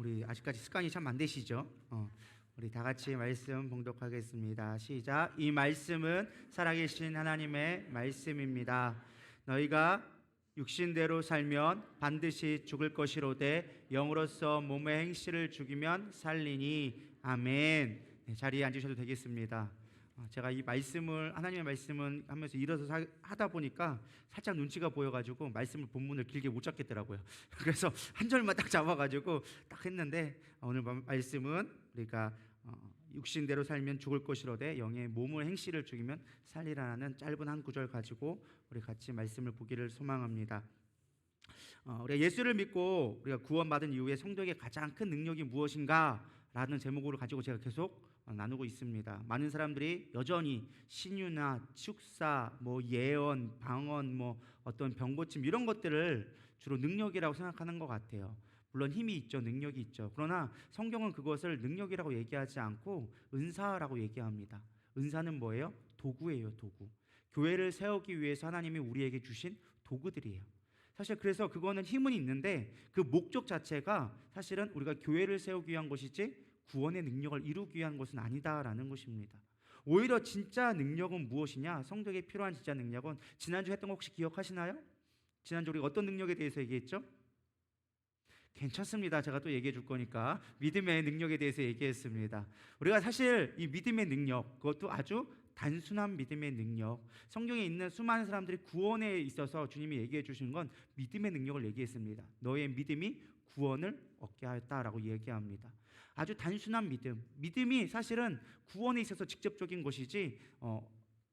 우리 아직까지 습관이 참 안 되시죠? 우리 다 같이 말씀 봉독하겠습니다. 시작. 이 말씀은 살아계신 하나님의 말씀입니다. 너희가 육신대로 살면 반드시 죽을 것이로되 영으로서 몸의 행실을 죽이면 살리니. 아멘. 네, 자리에 앉으셔도 되겠습니다. 제가 이 말씀을 하나님의 말씀은 하면서 일어서 하다 보니까 살짝 눈치가 보여가지고 말씀을 본문을 길게 못 잡겠더라고요. 그래서 한 절만 딱 잡아가지고 딱 했는데, 오늘 말씀은 우리가 육신대로 살면 죽을 것이로되 영의 몸을 행실을 죽이면 살리라는 짧은 한 구절 가지고 우리 같이 말씀을 보기를 소망합니다. 우리가 예수를 믿고 우리가 구원받은 이후에 성도에게 가장 큰 능력이 무엇인가 라는 제목으로 가지고 제가 계속 나누고 있습니다. 많은 사람들이 여전히 신유나 축사, 예언, 방언, 어떤 병고침 이런 것들을 주로 능력이라고 생각하는 것 같아요. 물론 힘이 있죠, 능력이 있죠. 그러나 성경은 그것을 능력이라고 얘기하지 않고 은사라고 얘기합니다. 은사는 뭐예요? 도구예요, 도구. 교회를 세우기 위해서 하나님이 우리에게 주신 도구들이에요. 사실 그래서 그거는 힘은 있는데 그 목적 자체가 사실은 우리가 교회를 세우기 위한 것이지 구원의 능력을 이루기 위한 것은 아니다라는 것입니다. 오히려 진짜 능력은 무엇이냐? 성도에게 필요한 진짜 능력은 지난주 했던 거 혹시 기억하시나요? 지난주 우리가 어떤 능력에 대해서 얘기했죠? 괜찮습니다. 제가 또 얘기해 줄 거니까 믿음의 능력에 대해서 얘기했습니다. 우리가 사실 이 믿음의 능력, 그것도 아주 단순한 믿음의 능력, 성경에 있는 수많은 사람들이 구원에 있어서 주님이 얘기해 주신 건 믿음의 능력을 얘기했습니다. 너의 믿음이 구원을 얻게 하였다라고 얘기합니다. 아주 단순한 믿음이 사실은 구원에 있어서 직접적인 것이지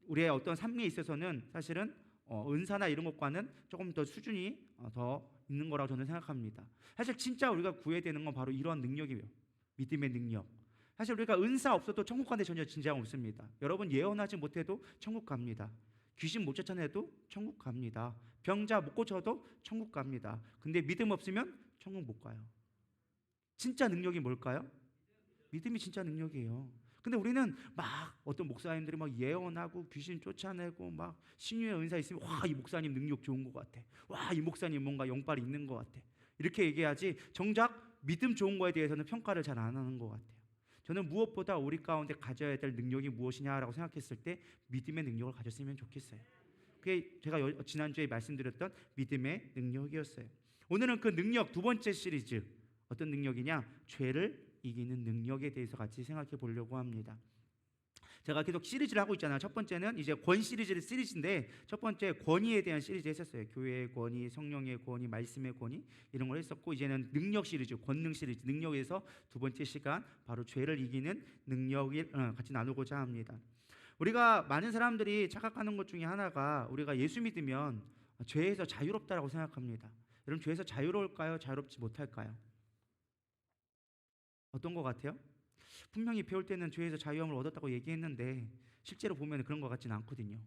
우리의 어떤 삶에 있어서는 사실은 은사나 이런 것과는 조금 더 수준이 더 있는 거라고 저는 생각합니다. 사실 진짜 우리가 구해야 되는 건 바로 이런 능력이에요. 믿음의 능력. 사실 우리가 은사 없어도 천국 가는데 전혀 진장 없습니다. 여러분 예언하지 못해도 천국 갑니다. 귀신 못 쫓아내도 천국 갑니다. 병자 못 고쳐도 천국 갑니다. 근데 믿음 없으면 천국 못 가요. 진짜 능력이 뭘까요? 믿음이 진짜 능력이에요. 근데 우리는 막 어떤 목사님들이 막 예언하고 귀신 쫓아내고 막 신유의 은사 있으면 와, 이 목사님 능력 좋은 것 같아. 와, 이 목사님 뭔가 영빨이 있는 것 같아. 이렇게 얘기하지 정작 믿음 좋은 거에 대해서는 평가를 잘 안 하는 것 같아요. 저는 무엇보다 우리 가운데 가져야 될 능력이 무엇이냐라고 생각했을 때 믿음의 능력을 가졌으면 좋겠어요. 그게 제가 지난주에 말씀드렸던 믿음의 능력이었어요. 오늘은 그 능력 두 번째 시리즈, 어떤 능력이냐? 죄를 이기는 능력에 대해서 같이 생각해 보려고 합니다. 제가 계속 시리즈를 하고 있잖아요. 첫 번째는 이제 권 시리즈인데 첫 번째 권위에 대한 시리즈 했었어요. 교회의 권위, 성령의 권위, 말씀의 권위 이런 걸 했었고, 이제는 능력 시리즈, 권능 시리즈, 능력에서 두 번째 시간 바로 죄를 이기는 능력을 같이 나누고자 합니다. 우리가 많은 사람들이 착각하는 것 중에 하나가 우리가 예수 믿으면 죄에서 자유롭다라고 생각합니다. 여러분, 죄에서 자유로울까요? 자유롭지 못할까요? 어떤 것 같아요? 분명히 배울 때는 죄에서 자유함을 얻었다고 얘기했는데 실제로 보면 그런 것 같지는 않거든요.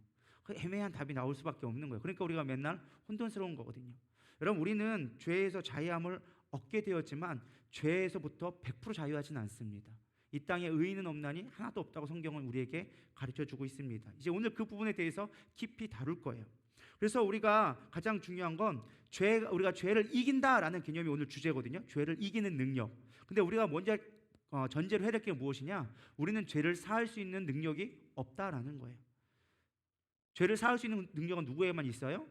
그 애매한 답이 나올 수밖에 없는 거예요. 그러니까 우리가 맨날 혼돈스러운 거거든요. 여러분, 우리는 죄에서 자유함을 얻게 되었지만 죄에서부터 100% 자유하지는 않습니다. 이 땅에 의인은 없나니 하나도 없다고 성경은 우리에게 가르쳐주고 있습니다. 이제 오늘 그 부분에 대해서 깊이 다룰 거예요. 그래서 우리가 가장 중요한 건 우리가 죄를 이긴다라는 개념이 오늘 주제거든요. 죄를 이기는 능력. 근데 우리가 먼저 전제로 해야 될 게 무엇이냐? 우리는 죄를 사할 수 있는 능력이 없다라는 거예요. 죄를 사할 수 있는 능력은 누구에만 있어요?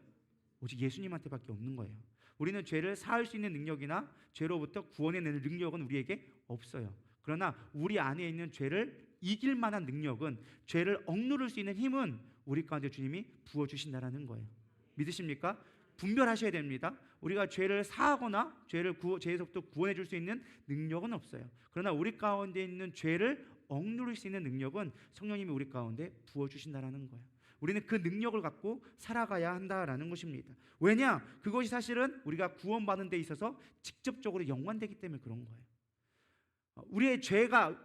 오직 예수님한테밖에 없는 거예요. 우리는 죄를 사할 수 있는 능력이나 죄로부터 구원해내는 능력은 우리에게 없어요. 그러나 우리 안에 있는 죄를 이길 만한 능력은, 죄를 억누를 수 있는 힘은 우리 가운데 주님이 부어주신다라는 거예요. 믿으십니까? 분별하셔야 됩니다. 우리가 죄를 사하거나 죄에서부터 구원해 줄 수 있는 능력은 없어요. 그러나 우리 가운데 있는 죄를 억누를 수 있는 능력은 성령님이 우리 가운데 부어주신다라는 거예요. 우리는 그 능력을 갖고 살아가야 한다라는 것입니다. 왜냐? 그것이 사실은 우리가 구원받는 데 있어서 직접적으로 연관되기 때문에 그런 거예요.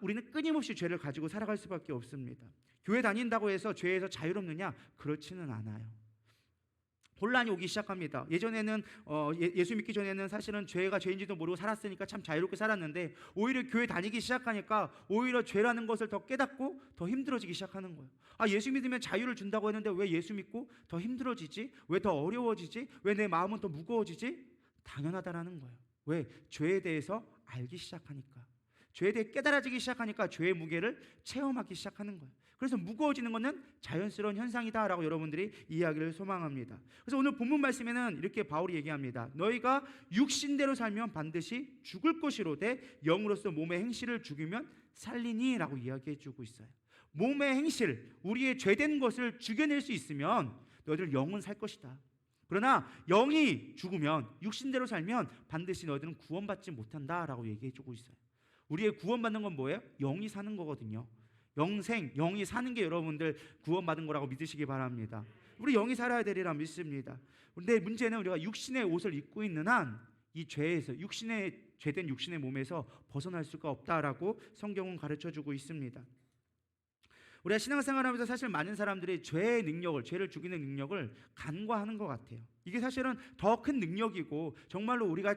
우리는 끊임없이 죄를 가지고 살아갈 수밖에 없습니다. 교회 다닌다고 해서 죄에서 자유롭느냐? 그렇지는 않아요. 혼란이 오기 시작합니다. 예전에는 예수 믿기 전에는 사실은 죄가 죄인지도 모르고 살았으니까 참 자유롭게 살았는데, 오히려 교회 다니기 시작하니까 오히려 죄라는 것을 더 깨닫고 더 힘들어지기 시작하는 거예요. 예수 믿으면 자유를 준다고 했는데 왜 예수 믿고 더 힘들어지지? 왜 더 어려워지지? 왜 내 마음은 더 무거워지지? 당연하다라는 거예요. 왜? 죄에 대해서 알기 시작하니까. 죄에 대해 깨달아지기 시작하니까 죄의 무게를 체험하기 시작하는 거예요. 그래서 무거워지는 것은 자연스러운 현상이다라고 여러분들이 이해하기를 소망합니다. 그래서 오늘 본문 말씀에는 이렇게 바울이 얘기합니다. 너희가 육신대로 살면 반드시 죽을 것이로되 영으로서 몸의 행실을 죽이면 살리니 라고 이야기해 주고 있어요. 몸의 행실, 우리의 죄된 것을 죽여낼 수 있으면 너희들 영은 살 것이다. 그러나 영이 죽으면, 육신대로 살면 반드시 너희들은 구원받지 못한다라고 얘기해 주고 있어요. 우리의 구원받는 건 뭐예요? 영이 사는 거거든요. 영생, 영이 사는 게 여러분들 구원받은 거라고 믿으시기 바랍니다. 우리 영이 살아야 되리라 믿습니다. 그런데 문제는 우리가 육신의 옷을 입고 있는 한 이 죄에서, 죄된 육신의 몸에서 벗어날 수가 없다라고 성경은 가르쳐주고 있습니다. 우리가 신앙생활하면서 사실 많은 사람들이 죄의 능력을, 죄를 죽이는 능력을 간과하는 것 같아요. 이게 사실은 더 큰 능력이고, 정말로 우리가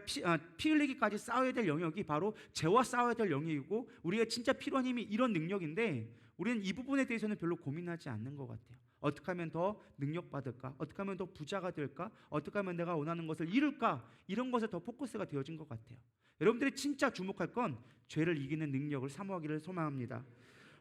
피 흘리기까지 싸워야 될 영역이 바로 죄와 싸워야 될 영역이고, 우리가 진짜 필요한 힘이 이런 능력인데 우리는 이 부분에 대해서는 별로 고민하지 않는 것 같아요. 어떻게 하면 더 능력받을까? 어떻게 하면 더 부자가 될까? 어떻게 하면 내가 원하는 것을 이룰까? 이런 것에 더 포커스가 되어진 것 같아요. 여러분들이 진짜 주목할 건 죄를 이기는 능력을 사모하기를 소망합니다.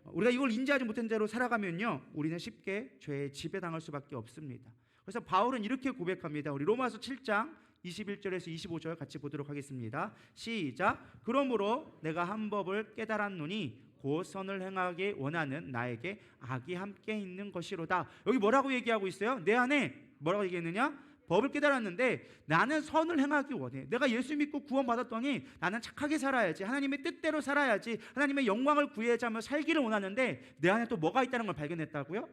우리가 이걸 인지하지 못한 채로 살아가면요, 우리는 쉽게 죄에 지배당할 수밖에 없습니다. 그래서 바울은 이렇게 고백합니다. 우리 로마서 7장 21절에서 25절 같이 보도록 하겠습니다. 시작. 그러므로 내가 한 법을 깨달았노니 곧 선을 행하기 원하는 나에게 악이 함께 있는 것이로다. 여기 뭐라고 얘기하고 있어요? 내 안에 뭐라고 얘기했느냐? 법을 깨달았는데 나는 선을 행하기 원해. 내가 예수 믿고 구원받았더니 나는 착하게 살아야지, 하나님의 뜻대로 살아야지, 하나님의 영광을 구해야지 하며 살기를 원하는데 내 안에 또 뭐가 있다는 걸 발견했다고요?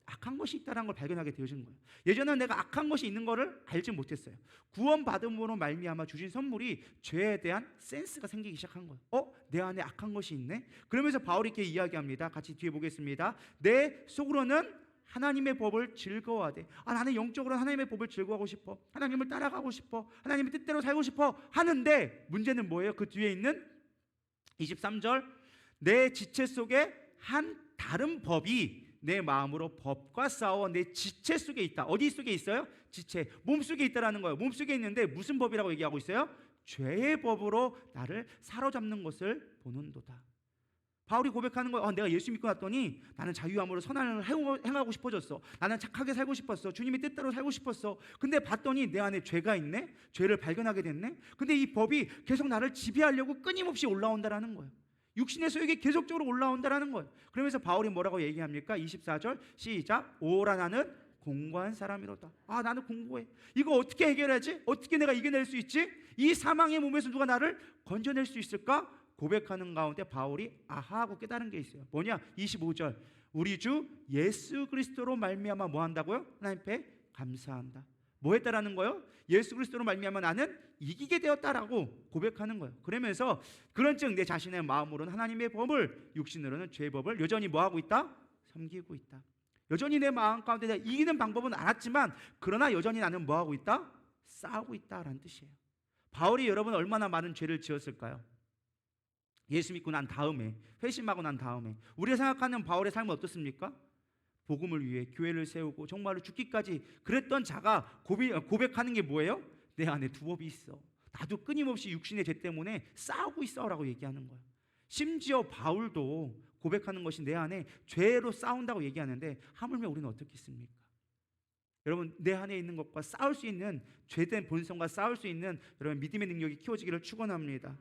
악한 것이 있다는 걸 발견하게 되어진 거예요. 예전에는 내가 악한 것이 있는 것을 알지 못했어요. 구원받음으로 말미암아 주신 선물이 죄에 대한 센스가 생기기 시작한 거예요. 내 안에 악한 것이 있네? 그러면서 바울이 이렇게 이야기합니다. 같이 뒤에 보겠습니다. 내 속으로는 하나님의 법을 즐거워하되, 나는 영적으로 하나님의 법을 즐거워하고 싶어, 하나님을 따라가고 싶어, 하나님의 뜻대로 살고 싶어 하는데, 문제는 뭐예요? 그 뒤에 있는 23절, 내 지체 속에 한 다른 법이 내 마음으로 법과 싸워 내 지체 속에 있다. 어디 속에 있어요? 지체, 몸 속에 있다라는 거예요. 몸 속에 있는데 무슨 법이라고 얘기하고 있어요? 죄의 법으로 나를 사로잡는 것을 보는도다. 바울이 고백하는 거예요. 내가 예수 믿고 났더니 나는 자유함으로 선을 행하고 싶어졌어. 나는 착하게 살고 싶었어. 주님의 뜻대로 살고 싶었어. 근데 봤더니 내 안에 죄가 있네. 죄를 발견하게 됐네. 근데 이 법이 계속 나를 지배하려고 끊임없이 올라온다라는 거예요. 육신의 소욕이 계속적으로 올라온다라는 거예요. 그러면서 바울이 뭐라고 얘기합니까? 24절 시작. 오라 나는 공고한 사람이로다. 나는 공고해. 이거 어떻게 해결하지? 어떻게 내가 이겨낼 수 있지? 이 사망의 몸에서 누가 나를 건져낼 수 있을까? 고백하는 가운데 바울이 하고 깨달은 게 있어요. 뭐냐? 25절. 우리 주 예수 그리스도로 말미암아 뭐 한다고요? 하나님 앞에 감사한다. 뭐 했다라는 거예요? 예수 그리스도로 말미암아 나는 이기게 되었다라고 고백하는 거예요. 그러면서 그런즉 내 자신의 마음으로는 하나님의 법을, 육신으로는 죄의 법을 여전히 뭐 하고 있다? 섬기고 있다. 여전히 내 마음 가운데 내가 이기는 방법은 알았지만 그러나 여전히 나는 뭐 하고 있다? 싸우고 있다라는 뜻이에요. 바울이 여러분 얼마나 많은 죄를 지었을까요? 예수 믿고 난 다음에, 회심하고 난 다음에 우리가 생각하는 바울의 삶은 어떻습니까? 복음을 위해 교회를 세우고 정말로 죽기까지 그랬던 자가 고백하는 게 뭐예요? 내 안에 두 법이 있어. 나도 끊임없이 육신의 죄 때문에 싸우고 있어라고 얘기하는 거예요. 심지어 바울도 고백하는 것이 내 안에 죄로 싸운다고 얘기하는데, 하물며 우리는 어떻겠습니까? 여러분, 내 안에 있는 것과 싸울 수 있는, 죄된 본성과 싸울 수 있는 여러분 믿음의 능력이 키워지기를 축원합니다.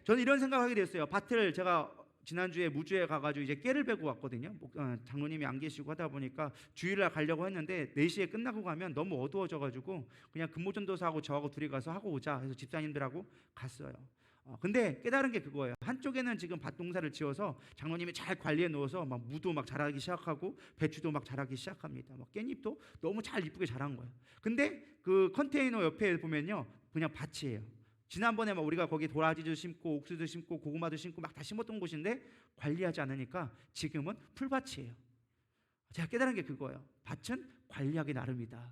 저는 이런 생각하게 됐어요. 밭을 제가 지난주에 무주에 가가지고 이제 깨를 베고 왔거든요. 장로님이 안 계시고 하다 보니까 주일날 가려고 했는데 4시에 끝나고 가면 너무 어두워져가지고 그냥 근무전도사하고 저하고 둘이 가서 하고 오자 해서 집사님들하고 갔어요. 근데 깨달은 게 그거예요. 한쪽에는 지금 밭 농사를 지어서 장로님이 잘 관리해 놓아서 막 무도 막 자라기 시작하고 배추도 막 자라기 시작합니다. 막 깻잎도 너무 잘 이쁘게 자란 거예요. 근데 그 컨테이너 옆에 보면요, 그냥 밭이에요. 지난번에 막 우리가 거기 도라지도 심고 옥수수도 심고 고구마도 심고 막 다 심었던 곳인데 관리하지 않으니까 지금은 풀밭이에요. 제가 깨달은 게 그거예요. 밭은 관리하기 나름이다.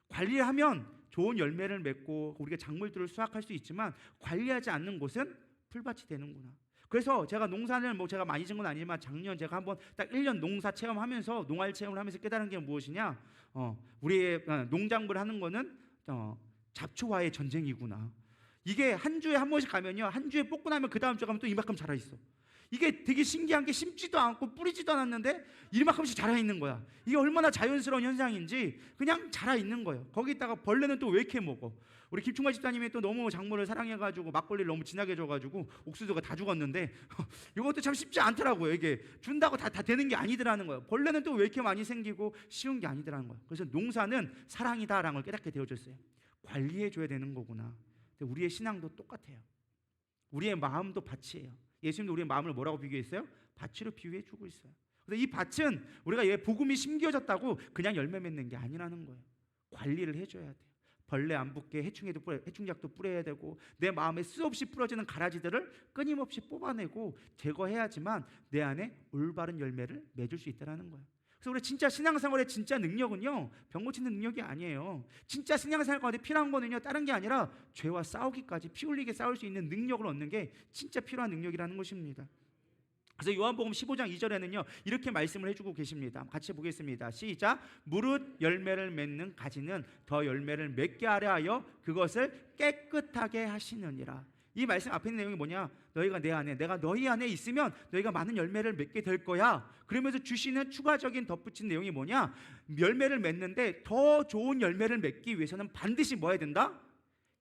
관리하면 좋은 열매를 맺고 우리가 작물들을 수확할 수 있지만 관리하지 않는 곳은 풀밭이 되는구나. 그래서 제가 농사를 제가 많이 짓는 건 아니지만 작년 제가 한번 딱 1년 농사 체험하면서 농활 체험을 하면서 깨달은 게 무엇이냐? 우리의 농작물 하는 거는 잡초와의 전쟁이구나. 이게 한 주에 한 번씩 가면요, 한 주에 뽑고 나면 그 다음 주에 가면 또 이만큼 자라 있어. 이게 되게 신기한 게 심지도 않고 뿌리지도 않았는데 이만큼씩 자라 있는 거야. 이게 얼마나 자연스러운 현상인지 그냥 자라 있는 거예요. 거기다가 벌레는 또 왜 이렇게 먹어? 우리 김충만 집사님이 또 너무 작물을 사랑해가지고 막걸리를 너무 진하게 줘가지고 옥수수가 다 죽었는데 이것도 참 쉽지 않더라고요. 이게 준다고 다 되는 게 아니더라는 거예요. 벌레는 또 왜 이렇게 많이 생기고 쉬운 게 아니더라는 거예요. 그래서 농사는 사랑이다라는 걸 깨닫게 되어졌어요. 관리해줘야 되는 거구나. 근데 우리의 신앙도 똑같아요. 우리의 마음도 밭이에요. 예수님도 우리의 마음을 뭐라고 비교했어요? 밭으로 비유해 주고 있어요. 그래서 이 밭은 우리가 왜 복음이 심겨졌다고 그냥 열매 맺는 게 아니라는 거예요. 관리를 해줘야 돼요. 벌레 안 붙게 해충약도 뿌려야 되고, 내 마음에 수없이 부러지는 가라지들을 끊임없이 뽑아내고 제거해야지만 내 안에 올바른 열매를 맺을 수 있다는 거예요. 그래서 우리 진짜 신앙생활의 진짜 능력은요, 병 고치는 능력이 아니에요. 진짜 신앙생활 가운데 필요한 거는요, 다른 게 아니라 죄와 싸우기까지 피 흘리게 싸울 수 있는 능력을 얻는 게 진짜 필요한 능력이라는 것입니다. 그래서 요한복음 15장 2절에는요 이렇게 말씀을 해주고 계십니다. 같이 보겠습니다. 시작. 무릇 열매를 맺는 가지는 더 열매를 맺게 하려 하여 그것을 깨끗하게 하시느니라. 이 말씀 앞에 있는 내용이 뭐냐? 너희가 내 안에, 내가 너희 안에 있으면 너희가 많은 열매를 맺게 될 거야. 그러면서 주시는 추가적인 덧붙인 내용이 뭐냐? 열매를 맺는데 더 좋은 열매를 맺기 위해서는 반드시 뭐 해야 된다?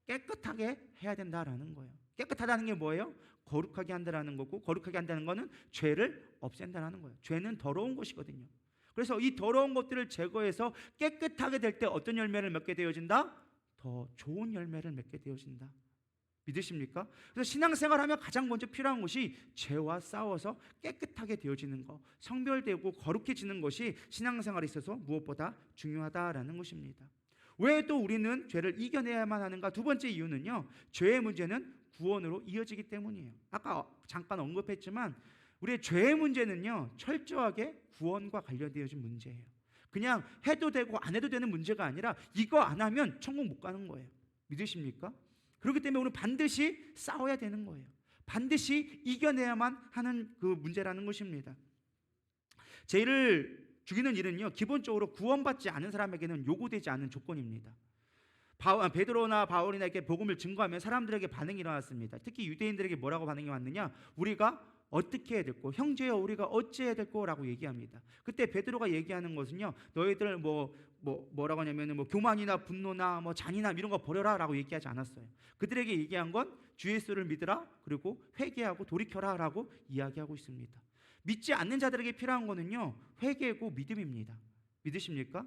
깨끗하게 해야 된다라는 거예요. 깨끗하다는 게 뭐예요? 거룩하게 한다는 거고, 거룩하게 한다는 거는 죄를 없앤다는 거예요. 죄는 더러운 것이거든요. 그래서 이 더러운 것들을 제거해서 깨끗하게 될 때 어떤 열매를 맺게 되어진다? 더 좋은 열매를 맺게 되어진다. 믿으십니까? 그래서 신앙생활하면 가장 먼저 필요한 것이 죄와 싸워서 깨끗하게 되어지는 것, 성별되고 거룩해지는 것이 신앙생활에 있어서 무엇보다 중요하다라는 것입니다. 왜 또 우리는 죄를 이겨내야만 하는가? 두 번째 이유는요, 죄의 문제는 구원으로 이어지기 때문이에요. 아까 잠깐 언급했지만 우리의 죄의 문제는요 철저하게 구원과 관련되어진 문제예요. 그냥 해도 되고 안 해도 되는 문제가 아니라 이거 안 하면 천국 못 가는 거예요. 믿으십니까? 그렇기 때문에 우리는 반드시 싸워야 되는 거예요. 반드시 이겨내야만 하는 그 문제라는 것입니다. 죄를 죽이는 일은요 기본적으로 구원받지 않은 사람에게는 요구되지 않은 조건입니다. 베드로나 바울이나 이렇게 복음을 증거하면 사람들에게 반응이 일어났습니다. 특히 유대인들에게 뭐라고 반응이 왔느냐? 우리가 어떻게 해야 될고, 형제여 우리가 어찌해야 될거라고 얘기합니다. 그때 베드로가 얘기하는 것은요, 너희들 뭐라고 하냐면 교만이나 분노나 잔인함 이런 거 버려라라고 얘기하지 않았어요. 그들에게 얘기한 건 주 예수를 믿으라, 그리고 회개하고 돌이켜라라고 이야기하고 있습니다. 믿지 않는 자들에게 필요한 거는요 회개고 믿음입니다. 믿으십니까?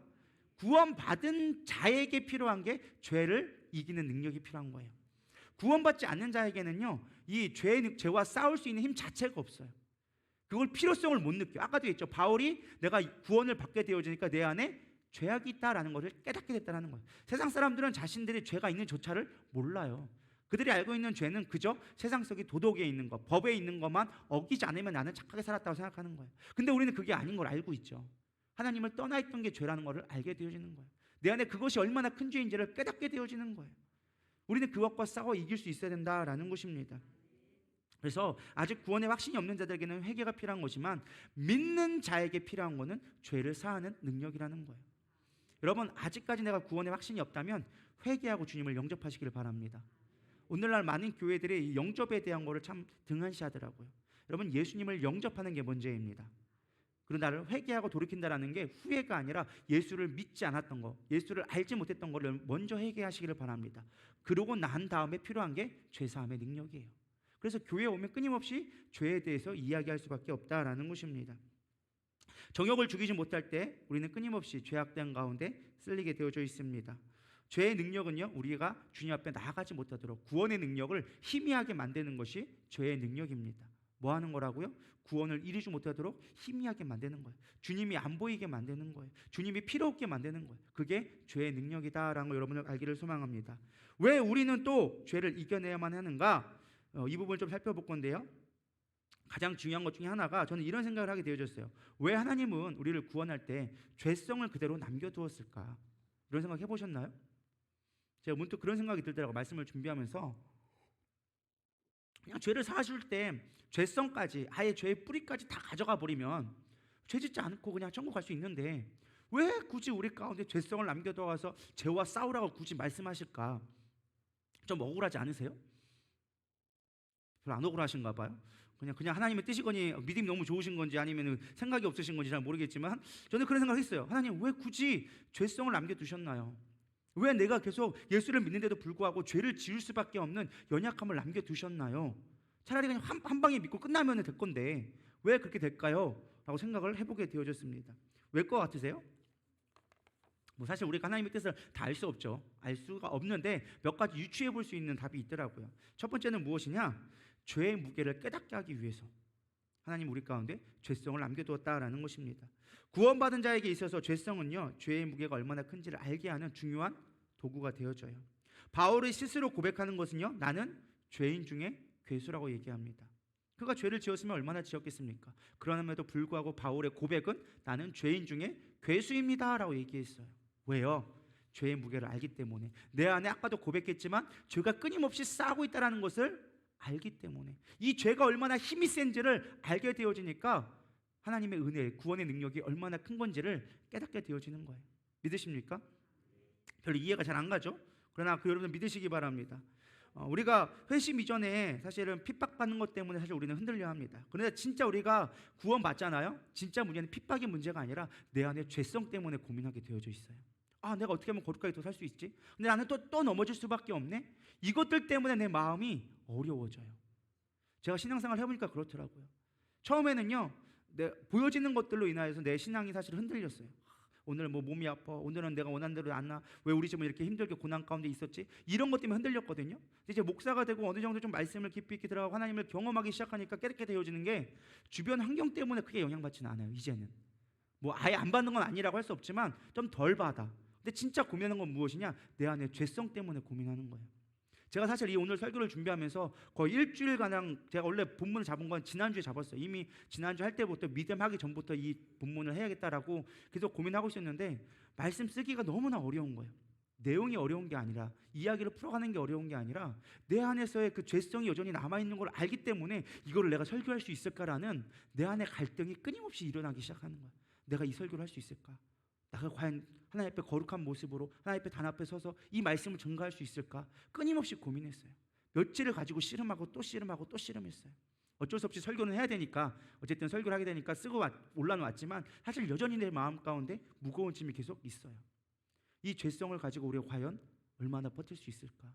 구원받은 자에게 필요한 게 죄를 이기는 능력이 필요한 거예요. 구원받지 않는 자에게는요 이 죄와 싸울 수 있는 힘 자체가 없어요. 그걸 필요성을 못 느껴요. 아까도 했죠. 바울이 내가 구원을 받게 되어지니까 내 안에 죄악이 있다라는 것을 깨닫게 됐다는 거예요. 세상 사람들은 자신들이 죄가 있는 조차를 몰라요. 그들이 알고 있는 죄는 그저 세상 속의 도덕에 있는 것, 법에 있는 것만 어기지 않으면 나는 착하게 살았다고 생각하는 거예요. 근데 우리는 그게 아닌 걸 알고 있죠. 하나님을 떠나 있던 게 죄라는 것을 알게 되어지는 거예요. 내 안에 그것이 얼마나 큰 죄인지를 깨닫게 되어지는 거예요. 우리는 그것과 싸워 이길 수 있어야 된다라는 것입니다. 그래서 아직 구원의 확신이 없는 자들에게는 회개가 필요한 것이지만 믿는 자에게 필요한 것은 죄를 사하는 능력이라는 거예요. 여러분, 아직까지 내가 구원의 확신이 없다면 회개하고 주님을 영접하시기를 바랍니다. 오늘날 많은 교회들이 이 영접에 대한 거를 참 등한시하더라고요. 여러분, 예수님을 영접하는 게 문제입니다. 그리고 나를 회개하고 돌이킨다라는 게 후회가 아니라 예수를 믿지 않았던 거, 예수를 알지 못했던 거를 먼저 회개하시기를 바랍니다. 그러고 난 다음에 필요한 게 죄사함의 능력이에요. 그래서 교회에 오면 끊임없이 죄에 대해서 이야기할 수밖에 없다라는 것입니다. 정욕을 죽이지 못할 때 우리는 끊임없이 죄악된 가운데 쓸리게 되어져 있습니다. 죄의 능력은요, 우리가 주님 앞에 나아가지 못하도록 구원의 능력을 희미하게 만드는 것이 죄의 능력입니다. 뭐 하는 거라고요? 구원을 이루지 못하도록 희미하게 만드는 거예요. 주님이 안 보이게 만드는 거예요. 주님이 필요 없게 만드는 거예요. 그게 죄의 능력이다라는 걸 여러분을 알기를 소망합니다. 왜 우리는 또 죄를 이겨내야만 하는가? 이 부분을 좀 살펴볼 건데요. 가장 중요한 것 중에 하나가, 저는 이런 생각을 하게 되어졌어요. 왜 하나님은 우리를 구원할 때 죄성을 그대로 남겨두었을까? 이런 생각 해보셨나요? 제가 문득 그런 생각이 들더라고요. 말씀을 준비하면서 그냥 죄를 사하실 때 죄성까지, 아예 죄의 뿌리까지 다 가져가 버리면 죄 짓지 않고 그냥 천국 갈 수 있는데 왜 굳이 우리 가운데 죄성을 남겨두어서 죄와 싸우라고 굳이 말씀하실까? 좀 억울하지 않으세요? 별로 안 억울하신가 봐요. 그냥 하나님의 뜻이거니 믿음이 너무 좋으신 건지 아니면 생각이 없으신 건지 잘 모르겠지만 저는 그런 생각을 했어요. 하나님 왜 굳이 죄성을 남겨두셨나요? 왜 내가 계속 예수를 믿는데도 불구하고 죄를 지을 수밖에 없는 연약함을 남겨두셨나요? 차라리 그냥 한 방에 믿고 끝나면 될 건데 왜 그렇게 될까요? 라고 생각을 해보게 되어졌습니다. 왜 것 같으세요? 사실 우리가 하나님의 뜻을 다 알 수 없죠. 알 수가 없는데 몇 가지 유추해 볼 수 있는 답이 있더라고요. 첫 번째는 무엇이냐? 죄의 무게를 깨닫게 하기 위해서 하나님 우리 가운데 죄성을 남겨두었다라는 것입니다. 구원받은 자에게 있어서 죄성은요, 죄의 무게가 얼마나 큰지를 알게 하는 중요한 도구가 되어져요. 바울이 스스로 고백하는 것은요, 나는 죄인 중에 괴수라고 얘기합니다. 그가 죄를 지었으면 얼마나 지었겠습니까? 그럼에도 불구하고 바울의 고백은 나는 죄인 중에 괴수입니다 라고 얘기했어요. 왜요? 죄의 무게를 알기 때문에. 내 안에 아까도 고백했지만 죄가 끊임없이 쌓고 있다는 것을 알기 때문에. 이 죄가 얼마나 힘이 센지를 알게 되어지니까 하나님의 은혜, 구원의 능력이 얼마나 큰 건지를 깨닫게 되어지는 거예요. 믿으십니까? 별로 이해가 잘 안 가죠? 그러나 여러분 믿으시기 바랍니다. 우리가 회심 이전에 사실은 핍박받는 것 때문에 사실 우리는 흔들려 합니다. 그런데 진짜 우리가 구원받잖아요. 진짜 문제는 핍박의 문제가 아니라 내 안에 죄성 때문에 고민하게 되어져 있어요. 내가 어떻게 하면 거룩하게 더 살 수 있지? 근데 나는 또 넘어질 수밖에 없네. 이것들 때문에 내 마음이 어려워져요. 제가 신앙생활 해보니까 그렇더라고요. 처음에는요, 보여지는 것들로 인하여서 내 신앙이 사실 흔들렸어요. 오늘 몸이 아파. 오늘은 내가 원하는 대로 안 나. 왜 우리 집은 이렇게 힘들게 고난 가운데 있었지? 이런 것 때문에 흔들렸거든요. 이제 목사가 되고 어느 정도 좀 말씀을 깊이 있게 들어가고 하나님을 경험하기 시작하니까 깨닫게 되어지는 게 주변 환경 때문에 크게 영향받지는 않아요. 이제는 아예 안 받는 건 아니라고 할 수 없지만 좀 덜 받아. 근데 진짜 고민하는 건 무엇이냐? 내 안에 죄성 때문에 고민하는 거예요. 제가 사실 이 오늘 설교를 준비하면서 거의 일주일가량 제가 원래 본문을 잡은 건 지난주에 잡았어요. 이미 지난주 할 때부터 믿음하기 전부터 이 본문을 해야겠다라고 계속 고민하고 있었는데 말씀 쓰기가 너무나 어려운 거예요. 내용이 어려운 게 아니라 이야기를 풀어가는 게 어려운 게 아니라 내 안에서의 그 죄성이 여전히 남아있는 걸 알기 때문에 이거를 내가 설교할 수 있을까라는 내 안의 갈등이 끊임없이 일어나기 시작하는 거예요. 내가 이 설교를 할 수 있을까? 내가 과연 하나님 앞에 거룩한 모습으로 하나님 앞에 단 앞에 서서 이 말씀을 전가할 수 있을까? 끊임없이 고민했어요. 며칠을 가지고 씨름하고 또 씨름하고 또 씨름했어요. 어쩔 수 없이 설교는 해야 되니까 어쨌든 설교를 하게 되니까 쓰고 올라왔지만 사실 여전히 내 마음 가운데 무거운 짐이 계속 있어요. 이 죄성을 가지고 우리가 과연 얼마나 버틸 수 있을까?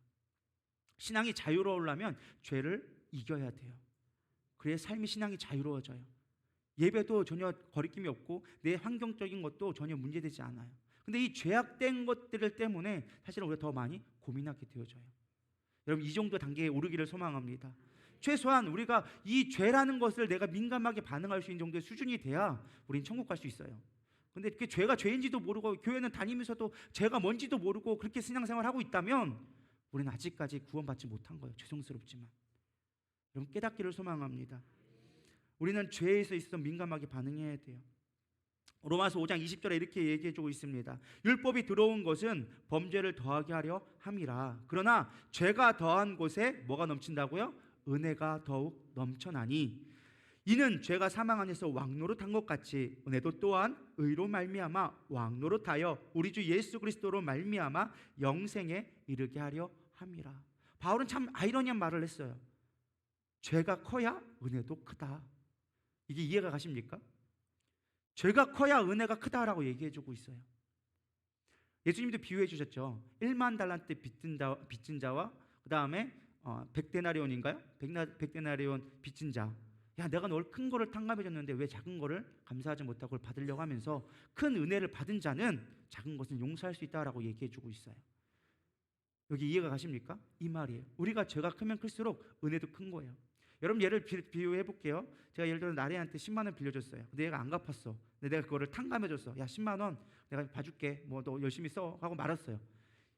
신앙이 자유로우려면 죄를 이겨야 돼요. 그래야 삶이 신앙이 자유로워져요. 예배도 전혀 거리낌이 없고 내 환경적인 것도 전혀 문제되지 않아요. 근데 이 죄악된 것들 때문에 사실은 우리가 더 많이 고민하게 되어져요. 여러분 이 정도 단계에 오르기를 소망합니다. 최소한 우리가 이 죄라는 것을 내가 민감하게 반응할 수 있는 정도의 수준이 돼야 우린 천국 갈 수 있어요. 근데 그게 죄가 죄인지도 모르고 교회는 다니면서도 죄가 뭔지도 모르고 그렇게 신앙생활을 하고 있다면 우리는 아직까지 구원받지 못한 거예요. 죄송스럽지만. 여러분 깨닫기를 소망합니다. 우리는 죄에서 있어서 민감하게 반응해야 돼요. 로마서 5장 20절에 이렇게 얘기해주고 있습니다. 율법이 들어온 것은 범죄를 더하게 하려 함이라. 그러나 죄가 더한 곳에 뭐가 넘친다고요? 은혜가 더욱 넘쳐나니 이는 죄가 사망 안에서 왕노릇한 것 같이 은혜도 또한 의로 말미암아 왕노릇하여 우리 주 예수 그리스도로 말미암아 영생에 이르게 하려 함이라. 바울은 참 아이러니한 말을 했어요. 죄가 커야 은혜도 크다. 이게 이해가 가십니까? 죄가 커야 은혜가 크다라고 얘기해주고 있어요. 예수님도 비유해 주셨죠. 1만 달란트 빚진 자와 그 다음에 100데나리온인가요? 100데나리온 빚진 자. 야, 내가 널 큰 거를 탕감해줬는데 왜 작은 거를 감사하지 못하고 그걸 받으려고 하면서 큰 은혜를 받은 자는 작은 것은 용서할 수 있다라고 얘기해주고 있어요. 여기 이해가 가십니까? 이 말이에요. 우리가 죄가 크면 클수록 은혜도 큰 거예요. 여러분 예를 비유해 볼게요. 제가 예를 들어 나래한테 10만 원 빌려줬어요. 근데 얘가 안 갚았어. 근데 내가 그거를 탕감해줬어. 야 10만 원 내가 봐줄게. 너 열심히 써 하고 말았어요.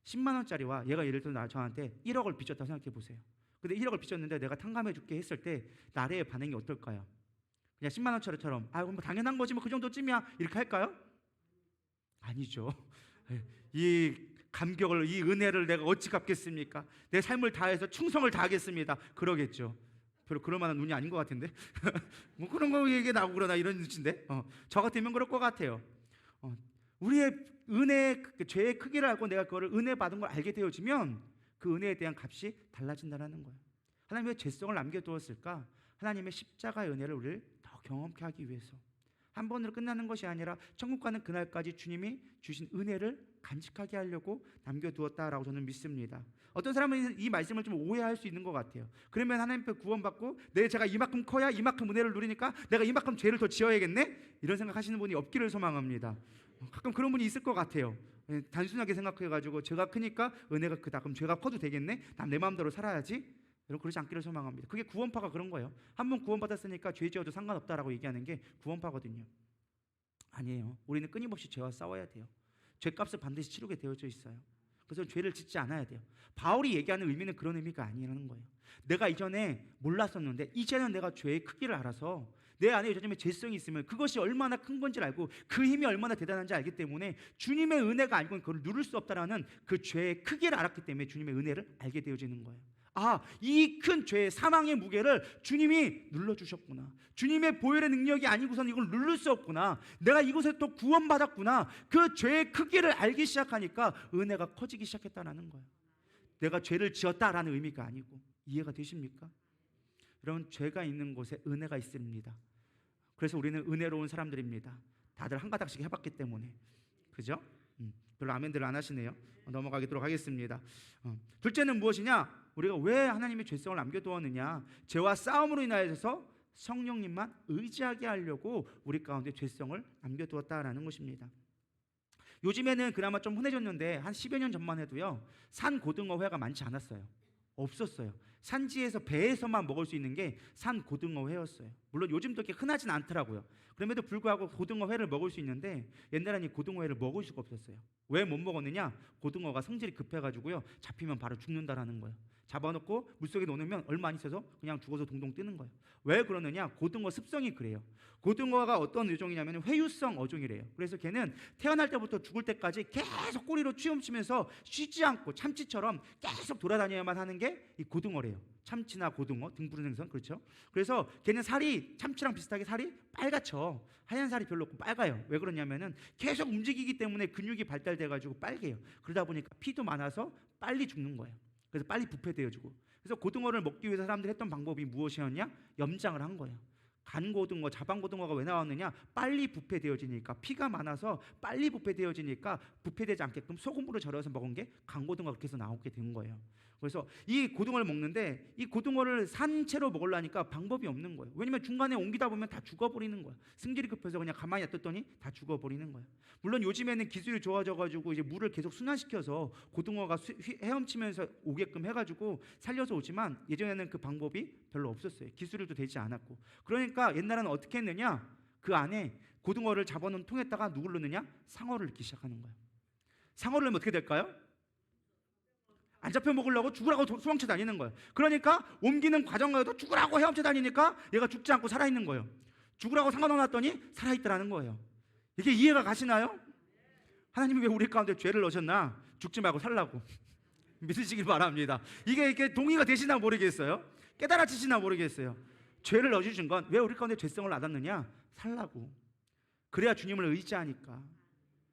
10만 원짜리와 얘가 예를 들어 저한테 1억을 빚졌다고 생각해 보세요. 근데 1억을 빚졌는데 내가 탕감해줄게 했을 때 나래의 반응이 어떨까요? 그냥 10만 원짜리처럼 그럼 당연한 거지 뭐 그 정도쯤이야 이렇게 할까요? 아니죠. 이 감격을 이 은혜를 내가 어찌 갚겠습니까? 내 삶을 다해서 충성을 다하겠습니다. 그러겠죠. 별로 그럴 만한 눈이 아닌 것 같은데 뭐 그런 거 얘기 나오고 그러나 이런 눈치인데 저 같으면 그럴 것 같아요. 우리의 은혜 죄의 크기를 알고 내가 그거를 은혜 받은 걸 알게 되어지면 그 은혜에 대한 값이 달라진다는 거예요. 하나님 왜 죄성을 남겨두었을까? 하나님의 십자가의 은혜를 우리를 더 경험케 하기 위해서. 한 번으로 끝나는 것이 아니라 천국 가는 그날까지 주님이 주신 은혜를 간직하게 하려고 남겨두었다라고 저는 믿습니다. 어떤 사람은 이 말씀을 좀 오해할 수 있는 것 같아요. 그러면 하나님 앞에 구원받고 제가 이만큼 커야 이만큼 은혜를 누리니까 내가 이만큼 죄를 더 지어야겠네? 이런 생각하시는 분이 없기를 소망합니다. 가끔 그런 분이 있을 것 같아요. 단순하게 생각해가지고 죄가 크니까 은혜가 크다. 그럼 죄가 커도 되겠네? 난 내 마음대로 살아야지. 여러분 그러지 않기를 소망합니다. 그게 구원파가 그런 거예요. 한 번 구원받았으니까 죄 지어도 상관없다라고 얘기하는 게 구원파거든요. 아니에요. 우리는 끊임없이 죄와 싸워야 돼요. 죄값을 반드시 치르게 되어져 있어요. 그래서 죄를 짓지 않아야 돼요. 바울이 얘기하는 의미는 그런 의미가 아니라는 거예요. 내가 이전에 몰랐었는데 이제는 내가 죄의 크기를 알아서 내 안에 요즘에 죄성이 있으면 그것이 얼마나 큰 건지 알고 그 힘이 얼마나 대단한지 알기 때문에 주님의 은혜가 아니고는 그걸 누를 수 없다라는 그 죄의 크기를 알았기 때문에 주님의 은혜를 알게 되어지는 거예요. 이 큰 죄의 사망의 무게를 주님이 눌러주셨구나. 주님의 보혈의 능력이 아니고서는 이걸 누를 수 없구나. 내가 이곳에 또 구원받았구나. 그 죄의 크기를 알기 시작하니까 은혜가 커지기 시작했다는 거예요. 내가 죄를 지었다라는 의미가 아니고. 이해가 되십니까? 여러분 죄가 있는 곳에 은혜가 있습니다. 그래서 우리는 은혜로운 사람들입니다. 다들 한 가닥씩 해봤기 때문에. 그죠? 별로 아멘들 안 하시네요. 넘어가도록 하겠습니다. 둘째는 무엇이냐? 우리가 왜 하나님의 죄성을 남겨두었느냐? 죄와 싸움으로 인하여서 성령님만 의지하게 하려고 우리 가운데 죄성을 남겨두었다라는 것입니다. 요즘에는 그나마 좀 흔해졌는데 한 10여 년 전만 해도요, 산 고등어회가 많지 않았어요. 없었어요. 산지에서 배에서만 먹을 수 있는 게 산 고등어회였어요. 물론 요즘도 그렇게 흔하진 않더라고요. 그럼에도 불구하고 고등어회를 먹을 수 있는데 옛날에는 이 고등어회를 먹을 수가 없었어요. 왜 못 먹었느냐? 고등어가 성질이 급해가지고요, 잡히면 바로 죽는다라는 거예요. 잡아놓고 물속에 넣으면 얼마 안 있어서 그냥 죽어서 동동 뜨는 거예요. 왜 그러느냐? 고등어 습성이 그래요. 고등어가 어떤 어종이냐면 회유성 어종이래요. 그래서 걔는 태어날 때부터 죽을 때까지 계속 꼬리로 휘엄치면서 쉬지 않고 참치처럼 계속 돌아다녀야만 하는 게 이 고등어래요. 참치나 고등어, 등푸른 생선, 그렇죠? 그래서 걔는 살이 참치랑 비슷하게 살이 빨갛죠. 하얀 살이 별로 없고 빨가요. 왜 그러냐면은 계속 움직이기 때문에 근육이 발달돼가지고 빨개요. 그러다 보니까 피도 많아서 빨리 죽는 거예요. 그래서 빨리 부패되어지고. 그래서 고등어를 먹기 위해서 사람들이 했던 방법이 무엇이었냐? 염장을 한 거예요. 간고등어, 자방고등어가 왜 나왔느냐? 빨리 부패되어지니까, 피가 많아서 빨리 부패되어지니까 부패되지 않게끔 소금으로 절여서 먹은 게 간고등어가 그렇게 해서 나오게 된 거예요. 그래서 이 고등어를 먹는데 이 고등어를 산채로 먹으려니까 방법이 없는 거예요. 왜냐면 중간에 옮기다 보면 다 죽어버리는 거예요. 승질이 급해서 그냥 가만히 놔뒀더니 다 죽어버리는 거예요. 물론 요즘에는 기술이 좋아져가지고 이제 물을 계속 순환시켜서 고등어가 헤엄치면서 오게끔 해가지고 살려서 오지만 예전에는 그 방법이 별로 없었어요. 기술도 되지 않았고. 그러니까 옛날에는 어떻게 했느냐? 그 안에 고등어를 잡아놓은 통에다가 누굴 넣느냐? 상어를 넣기 시작하는 거예요. 상어를 넣으면 어떻게 될까요? 안 잡혀 먹으려고 죽으라고 도망쳐 다니는 거예요. 그러니까 옮기는 과정에도 죽으라고 헤엄쳐 다니니까 얘가 죽지 않고 살아있는 거예요. 죽으라고 상어 넣어놨더니 살아있더라는 거예요. 이게 이해가 가시나요? 하나님이 왜 우리 가운데 죄를 넣으셨나? 죽지 말고 살라고. 믿으시길 바랍니다. 이게 동의가 되시나 모르겠어요. 깨달아지시나 모르겠어요. 죄를 넣어주신 건 왜 우리 가운데 죄성을 놔뒀느냐? 살라고. 그래야 주님을 의지하니까.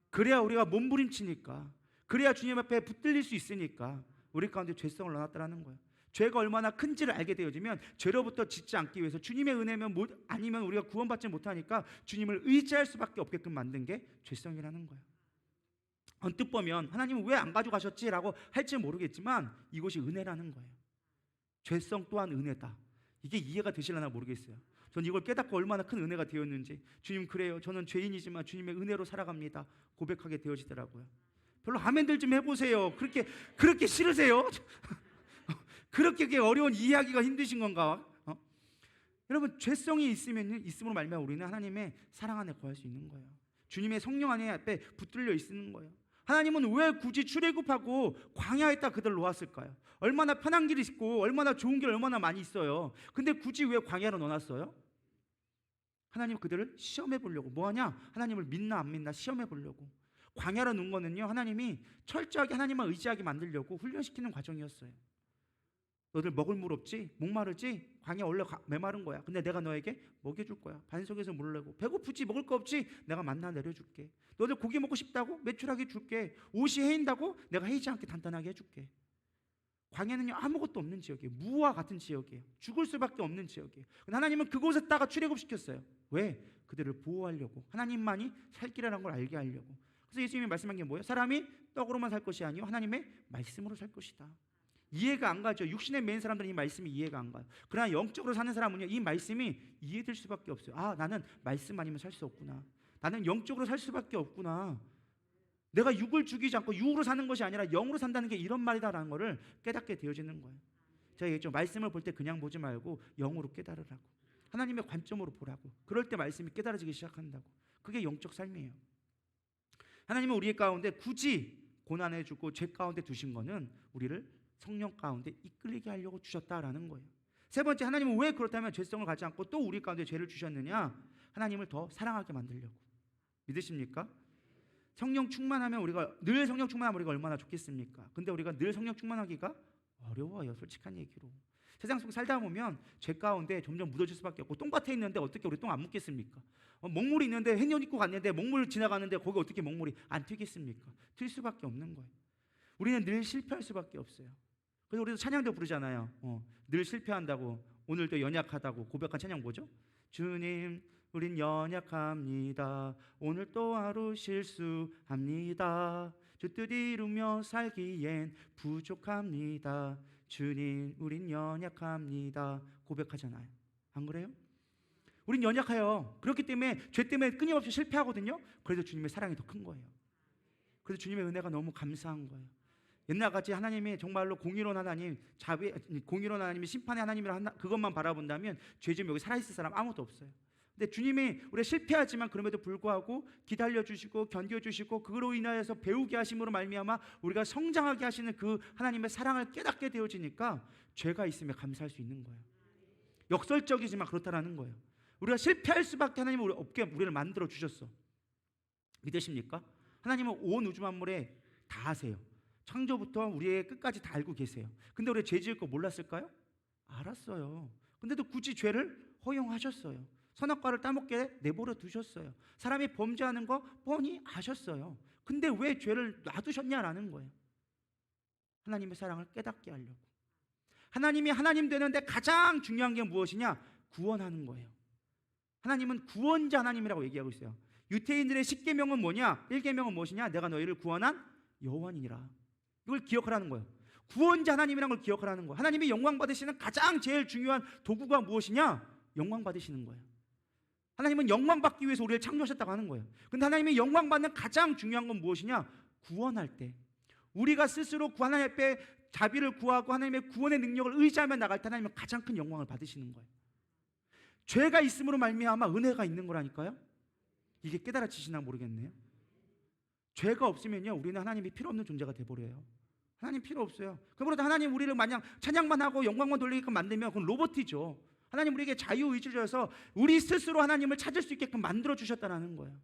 그래야 우리가 몸부림치니까. 그래야 주님 앞에 붙들릴 수 있으니까 우리 가운데 죄성을 넣어놨다는 거예요. 죄가 얼마나 큰지를 알게 되어지면 죄로부터 짓지 않기 위해서 주님의 은혜면 아니면 우리가 구원받지 못하니까 주님을 의지할 수밖에 없게끔 만든 게 죄성이라는 거예요. 언뜻 보면 하나님은 왜 안 가져가셨지라고 할지 모르겠지만 이것이 은혜라는 거예요. 죄성 또한 은혜다. 이게 이해가 되시려나 모르겠어요. 전 이걸 깨닫고 얼마나 큰 은혜가 되었는지, 주님 그래요, 저는 죄인이지만 주님의 은혜로 살아갑니다, 고백하게 되어지더라고요. 별로 아멘들 좀 해보세요. 그렇게 싫으세요? 그렇게 어려운 이해하기가 힘드신 건가? 여러분 죄성이 있음으로 말미암아 우리는 하나님의 사랑 안에 거할 수 있는 거예요. 주님의 성령 안에 앞에 붙들려 있는 거예요. 하나님은 왜 굳이 출애굽하고 광야에다 그들 놓았을까요? 얼마나 편한 길이 있고 얼마나 좋은 길 얼마나 많이 있어요. 근데 굳이 왜 광야로 넣어놨어요? 하나님 그들을 시험해 보려고. 뭐하냐? 하나님을 믿나 안 믿나 시험해 보려고. 광야로 놓은 거는요, 하나님이 철저하게 하나님만 의지하게 만들려고 훈련시키는 과정이었어요. 너들 먹을 물 없지? 목마르지? 광야 원래 메마른 거야. 근데 내가 너에게 먹여줄 거야. 반석에서 물 내고. 배고프지? 먹을 거 없지? 내가 만나 내려줄게. 너들 고기 먹고 싶다고? 매출하게 줄게. 옷이 헤인다고? 내가 헤이지 않게 단단하게 해줄게. 광야는요 아무것도 없는 지역이에요. 무와 같은 지역이에요. 죽을 수밖에 없는 지역이에요. 근데 하나님은 그곳에다가 출애굽시켰어요. 왜? 그들을 보호하려고. 하나님만이 살 길이라는 걸 알게 하려고. 그래서 예수님이 말씀한 게 뭐예요? 사람이 떡으로만 살 것이 아니요 하나님의 말씀으로 살 것이다. 이해가 안 가죠. 육신에 매인 사람들은 이 말씀이 이해가 안 가요. 그러나 영적으로 사는 사람은요 이 말씀이 이해될 수밖에 없어요. 아, 나는 말씀 아니면 살 수 없구나. 나는 영적으로 살 수밖에 없구나. 내가 육을 죽이지 않고 육으로 사는 것이 아니라 영으로 산다는 게 이런 말이다라는 것을 깨닫게 되어지는 거예요. 제가 얘기했죠. 말씀을 볼 때 그냥 보지 말고 영으로 깨달으라고. 하나님의 관점으로 보라고. 그럴 때 말씀이 깨달아지기 시작한다고. 그게 영적 삶이에요. 하나님은 우리 가운데 굳이 고난해 주고 죄 가운데 두신 거는 우리를 성령 가운데 이끌리게 하려고 주셨다라는 거예요. 세 번째, 하나님은 왜 그렇다면 죄성을 가지 않고 또 우리 가운데 죄를 주셨느냐? 하나님을 더 사랑하게 만들려고. 믿으십니까? 성령 충만하면 우리가 늘 성령 충만하면 우리가 얼마나 좋겠습니까? 근데 우리가 늘 성령 충만하기가 어려워요. 솔직한 얘기로. 세상 속에 살다 보면 죄 가운데 점점 묻어질 수밖에 없고, 똥밭에 있는데 어떻게 우리 똥 안 묻겠습니까? 먹물이 있는데 햇볕 입고 갔는데 먹물 지나가는데 거기 어떻게 먹물이 안 튀겠습니까? 튈 수밖에 없는 거예요. 우리는 늘 실패할 수밖에 없어요. 그래서 우리도 찬양도 부르잖아요. 늘 실패한다고. 오늘도 연약하다고 고백한 찬양 뭐죠? 주님 우린 연약합니다. 오늘 또 하루 실수합니다. 주 뜻 이루며 살기엔 부족합니다. 주님 우린 연약합니다. 고백하잖아요. 안 그래요? 우린 연약해요. 그렇기 때문에 죄 때문에 끊임없이 실패하거든요. 그래도 주님의 사랑이 더 큰 거예요. 그래서 주님의 은혜가 너무 감사한 거예요. 옛날같이 하나님이 정말로 공의로운 하나님, 공의로운 하나님이 심판의 하나님이라 그것만 바라본다면 죄 지금 여기 살아있을 사람 아무도 없어요. 근데 주님이 우리가 실패하지만 그럼에도 불구하고 기다려주시고 견뎌주시고 그로 인하여서 배우게 하심으로 말미암아 우리가 성장하게 하시는 그 하나님의 사랑을 깨닫게 되어지니까 죄가 있으면 감사할 수 있는 거예요. 역설적이지만 그렇다라는 거예요. 우리가 실패할 수밖에 하나님은 우리를 만들어 주셨어. 믿으십니까? 하나님은 온 우주 만물에 다 아세요. 창조부터 우리의 끝까지 다 알고 계세요. 근데 우리 죄 지을 거 몰랐을까요? 알았어요. 근데도 굳이 죄를 허용하셨어요. 선악과를 따먹게 내버려 두셨어요. 사람이 범죄하는 거 뻔히 아셨어요. 근데 왜 죄를 놔두셨냐라는 거예요. 하나님의 사랑을 깨닫게 하려고. 하나님이 하나님 되는데 가장 중요한 게 무엇이냐? 구원하는 거예요. 하나님은 구원자 하나님이라고 얘기하고 있어요. 유태인들의 10계명은 뭐냐? 1계명은 무엇이냐? 내가 너희를 구원한 여호와니라. 이걸 기억하라는 거예요. 구원자 하나님이라는 걸 기억하라는 거예요. 하나님이 영광 받으시는 가장 제일 중요한 도구가 무엇이냐? 영광 받으시는 거예요. 하나님은 영광 받기 위해서 우리를 창조하셨다고 하는 거예요. 근데 하나님이 영광 받는 가장 중요한 건 무엇이냐? 구원할 때 우리가 스스로 하나님 앞에 자비를 구하고 하나님의 구원의 능력을 의지하며 나갈 때 하나님은 가장 큰 영광을 받으시는 거예요. 죄가 있음으로 말미암아 은혜가 있는 거라니까요. 이게 깨달아지시나 모르겠네요. 죄가 없으면요 우리는 하나님이 필요 없는 존재가 돼버려요. 하나님 필요 없어요. 그러므로 하나님 우리를 마냥 찬양만 하고 영광만 돌리게끔 만들면 그건 로봇이죠. 하나님 우리에게 자유의지를 줘서 우리 스스로 하나님을 찾을 수 있게끔 만들어 주셨다는 거예요.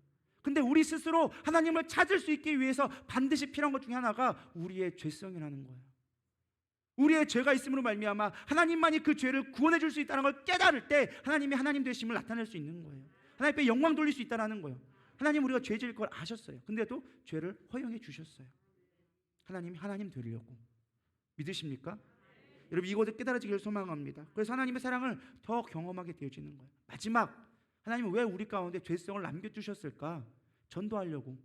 근데 우리 스스로 하나님을 찾을 수 있기 위해서 반드시 필요한 것 중에 하나가 우리의 죄성이라는 거예요. 우리의 죄가 있음으로 말미암아 하나님만이 그 죄를 구원해 줄 수 있다는 걸 깨달을 때 하나님이 하나님 되심을 나타낼 수 있는 거예요. 하나님께 영광 돌릴 수 있다는 거예요. 하나님 우리가 죄 지을 걸 아셨어요. 근데도 죄를 허용해 주셨어요. 하나님이 하나님 되려고. 믿으십니까? 여러분 이것을 깨달아지기를 소망합니다. 그래서 하나님의 사랑을 더 경험하게 되어지는 거예요. 마지막, 하나님은 왜 우리 가운데 죄성을 남겨두셨을까? 전도하려고.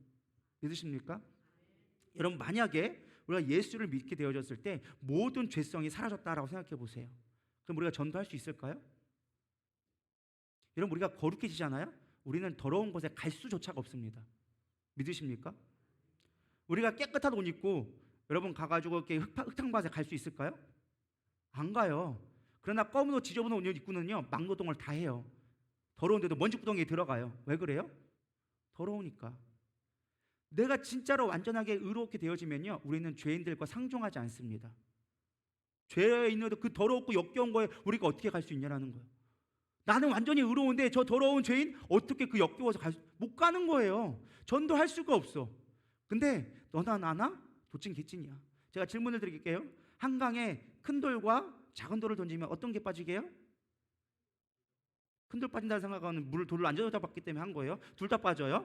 믿으십니까? 여러분 만약에 우리가 예수를 믿게 되어졌을 때 모든 죄성이 사라졌다라고 생각해 보세요. 그럼 우리가 전도할 수 있을까요? 여러분 우리가 거룩해지잖아요. 우리는 더러운 곳에 갈 수조차가 없습니다. 믿으십니까? 우리가 깨끗한 옷 입고 여러분 가가지고 이렇게 흙탕밭에 갈 수 있을까요? 안 가요. 그러나 검은 옷 지저분한 옷 입고는요 막노동을 다 해요. 더러운데도 먼지구덩이에 들어가요. 왜 그래요? 더러우니까. 내가 진짜로 완전하게 의롭게 되어지면요 우리는 죄인들과 상종하지 않습니다. 죄에 있는데 그 더럽고 역겨운 거에 우리가 어떻게 갈 수 있냐라는 거예요. 나는 완전히 의로운데 저 더러운 죄인 어떻게 그 역겨워서 못 가는 거예요. 전도할 수가 없어. 근데 너나 나나 도찐개찐이야. 제가 질문을 드릴게요. 한강에 큰 돌과 작은 돌을 던지면 어떤 게 빠지게요? 큰돌 빠진다는 생각은 물을 돌을 안 젖어다 봤기 때문에 한 거예요? 둘 다 빠져요?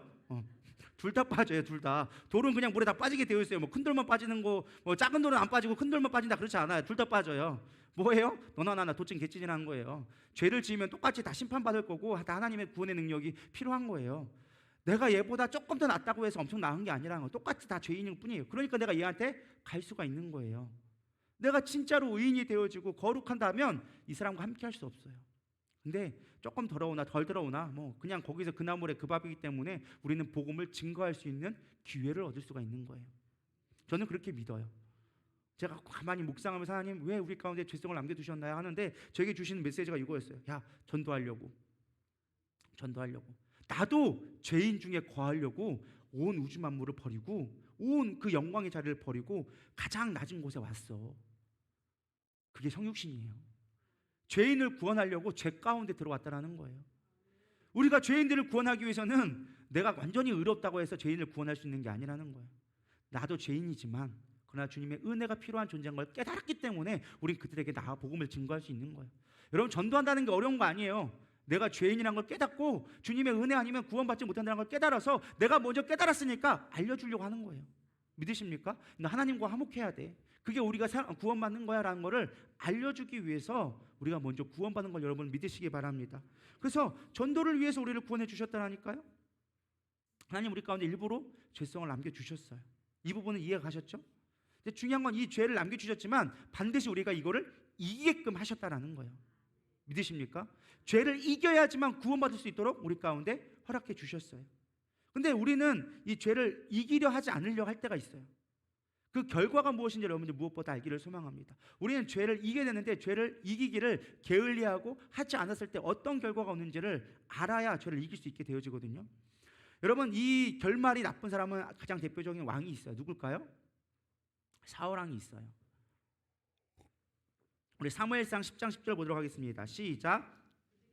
둘 다 빠져요, 둘 다. 돌은 그냥 물에 다 빠지게 되어 있어요. 뭐 큰 돌만 빠지는 거, 뭐 작은 돌은 안 빠지고 큰 돌만 빠진다 그렇지 않아요. 둘 다 빠져요. 뭐예요? 너나 나나 도찐 개찐이라는 거예요. 죄를 지으면 똑같이 다 심판받을 거고 다 하나님의 구원의 능력이 필요한 거예요. 내가 얘보다 조금 더 낫다고 해서 엄청 나은 게 아니라는 거. 똑같이 다 죄인일 뿐이에요. 그러니까 내가 얘한테 갈 수가 있는 거예요. 내가 진짜로 의인이 되어지고 거룩한다면 이 사람과 함께 할 수 없어요. 근데 조금 더러우나 덜 더러우나 뭐 그냥 거기서 그 나물에 그 밥이기 때문에 우리는 복음을 증거할 수 있는 기회를 얻을 수가 있는 거예요. 저는 그렇게 믿어요. 제가 가만히 묵상하면서 하나님 왜 우리 가운데 죄성을 남겨두셨나요? 하는데 저에게 주시는 메시지가 이거였어요. 야, 전도하려고. 나도 죄인 중에 거하려고 온 우주 만물을 버리고 온 그 영광의 자리를 버리고 가장 낮은 곳에 왔어. 그게 성육신이에요. 죄인을 구원하려고 죄 가운데 들어왔다라는 거예요. 우리가 죄인들을 구원하기 위해서는 내가 완전히 의롭다고 해서 죄인을 구원할 수 있는 게 아니라는 거예요. 나도 죄인이지만 그러나 주님의 은혜가 필요한 존재인 걸 깨달았기 때문에 우린 그들에게 나아 복음을 증거할 수 있는 거예요. 여러분, 전도한다는 게 어려운 거 아니에요. 내가 죄인이라는 걸 깨닫고 주님의 은혜 아니면 구원받지 못한다는 걸 깨달아서 내가 먼저 깨달았으니까 알려주려고 하는 거예요. 믿으십니까? 하나님과 화목해야 돼. 그게 우리가 구원받는 거야 라는 거를 알려주기 위해서 우리가 먼저 구원받는 걸 여러분 믿으시기 바랍니다. 그래서 전도를 위해서 우리를 구원해 주셨다니까요. 하나님 우리 가운데 일부러 죄성을 남겨주셨어요. 이 부분은 이해가 가셨죠? 근데 중요한 건 이 죄를 남겨주셨지만 반드시 우리가 이거를 이기게끔 하셨다라는 거예요. 믿으십니까? 죄를 이겨야지만 구원받을 수 있도록 우리 가운데 허락해 주셨어요. 근데 우리는 이 죄를 이기려 하지 않으려 할 때가 있어요. 그 결과가 무엇인지 여러분들 무엇보다 알기를 소망합니다. 우리는 죄를 이겨야 되는데 죄를 이기기를 게을리하고 하지 않았을 때 어떤 결과가 오는지를 알아야 죄를 이길 수 있게 되어지거든요. 여러분, 이 결말이 나쁜 사람은 가장 대표적인 왕이 있어요. 누굴까요? 사울왕이 있어요. 우리 사무엘상 10장 10절 보도록 하겠습니다. 시작.